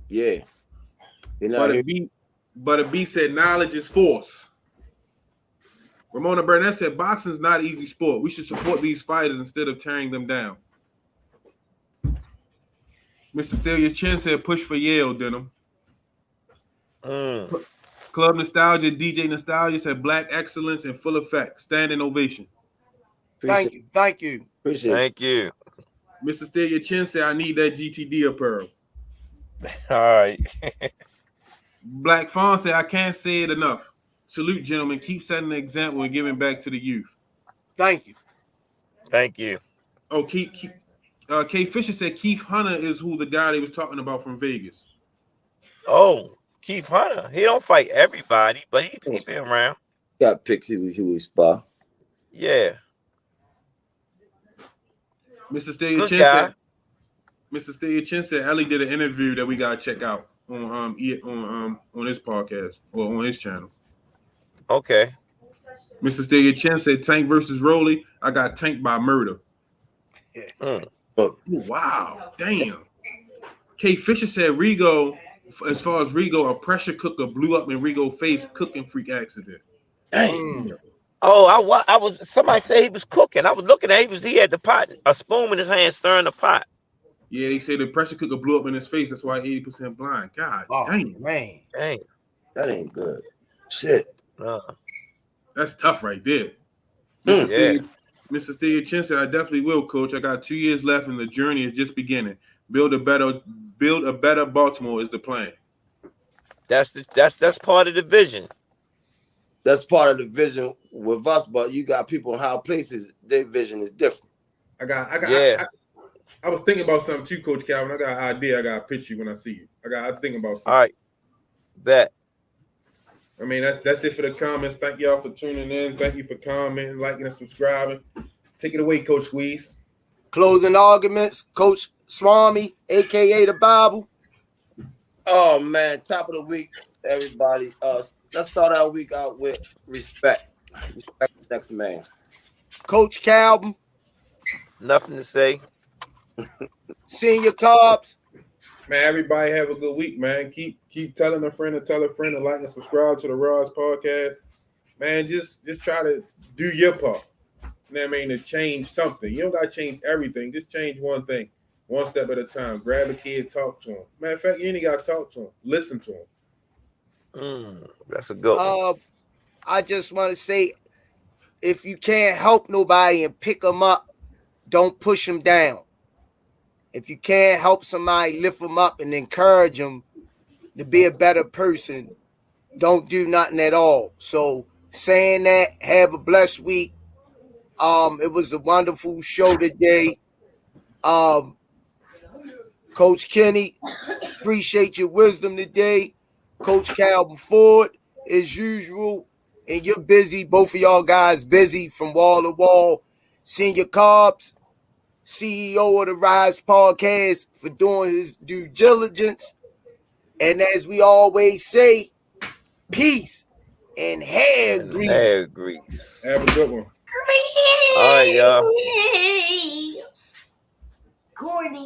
Yeah. But a B said, knowledge is force. Ramona Burnett said, boxing is not an easy sport. We should support these fighters instead of tearing them down. Mr. Stelia Chin said, push for Yale, Denim. Club Nostalgia, DJ Nostalgia said, black excellence in full effect. Standing ovation. Thank you. Thank you. Mr. Stelia Chin said, I need that GTD apparel. All right. Black Fawn said, I can't say it enough. Salute, gentlemen. Keep setting the example and giving back to the youth. Thank you. Thank you. Oh, K Fisher said Keith Hunter is who the guy they was talking about from Vegas. Oh, Keith Hunter. He don't fight everybody, but he been around. Got Pixie with Huey Spa. Yeah. Mr. Stelia Chin said Ellie did an interview that we gotta check out on his podcast or on his channel. Okay. Mr. Stelia Chin said Tank versus Rolly. I got tanked by murder. Wow, damn. K Fisher said Rigo, as far as Rigo, a pressure cooker blew up in Rigo's face cooking freak accident. Oh, I was somebody say he was cooking. I was looking at he had the pot, a spoon in his hand stirring the pot. Yeah, they say the pressure cooker blew up in his face. That's why 80% blind. God dang. Man. Dang. That ain't good. Shit. That's tough right there. Yeah. Mr. Stelia Chin said, I definitely will, coach. I got 2 years left and the journey is just beginning. Build a better Baltimore is the plan. That's part of the vision. That's part of the vision with us, but you got people in high places, their vision is different. I was thinking about something too, Coach Calvin. I got an idea. I got to pitch you when I see you. I think about something. All right. Bet. I mean, that's it for the comments. Thank y'all for tuning in. Thank you for commenting, liking, and subscribing. Take it away, Coach Squeeze. Closing arguments, Coach Swami, a.k.a. the Bible. Oh, man. Top of the week, everybody. Let's start our week out with respect. Respect the next man. Coach Calvin. Nothing to say. Senior Carbs. Man, everybody have a good week, man. Keep telling a friend and tell a friend to like and subscribe to the Rize podcast. Man, just try to do your part. You know what I mean? To change something. You don't got to change everything. Just change one thing, one step at a time. Grab a kid, talk to him. Matter of fact, you ain't got to talk to him. Listen to him. That's a good one. I just want to say, if you can't help nobody and pick them up, don't push them down. If you can't help somebody, lift them up and encourage them to be a better person, don't do nothing at all. So saying that, have a blessed week. It was a wonderful show today. Coach Kenny, appreciate your wisdom today. Coach Calvin Ford, as usual, and you're busy. Both of y'all guys busy from wall to wall. Senior Carbs, CEO of the Rize podcast, for doing his due diligence. And as we always say, peace and hair grease. Hair grease. Have a good one. All right, y'all. Corny.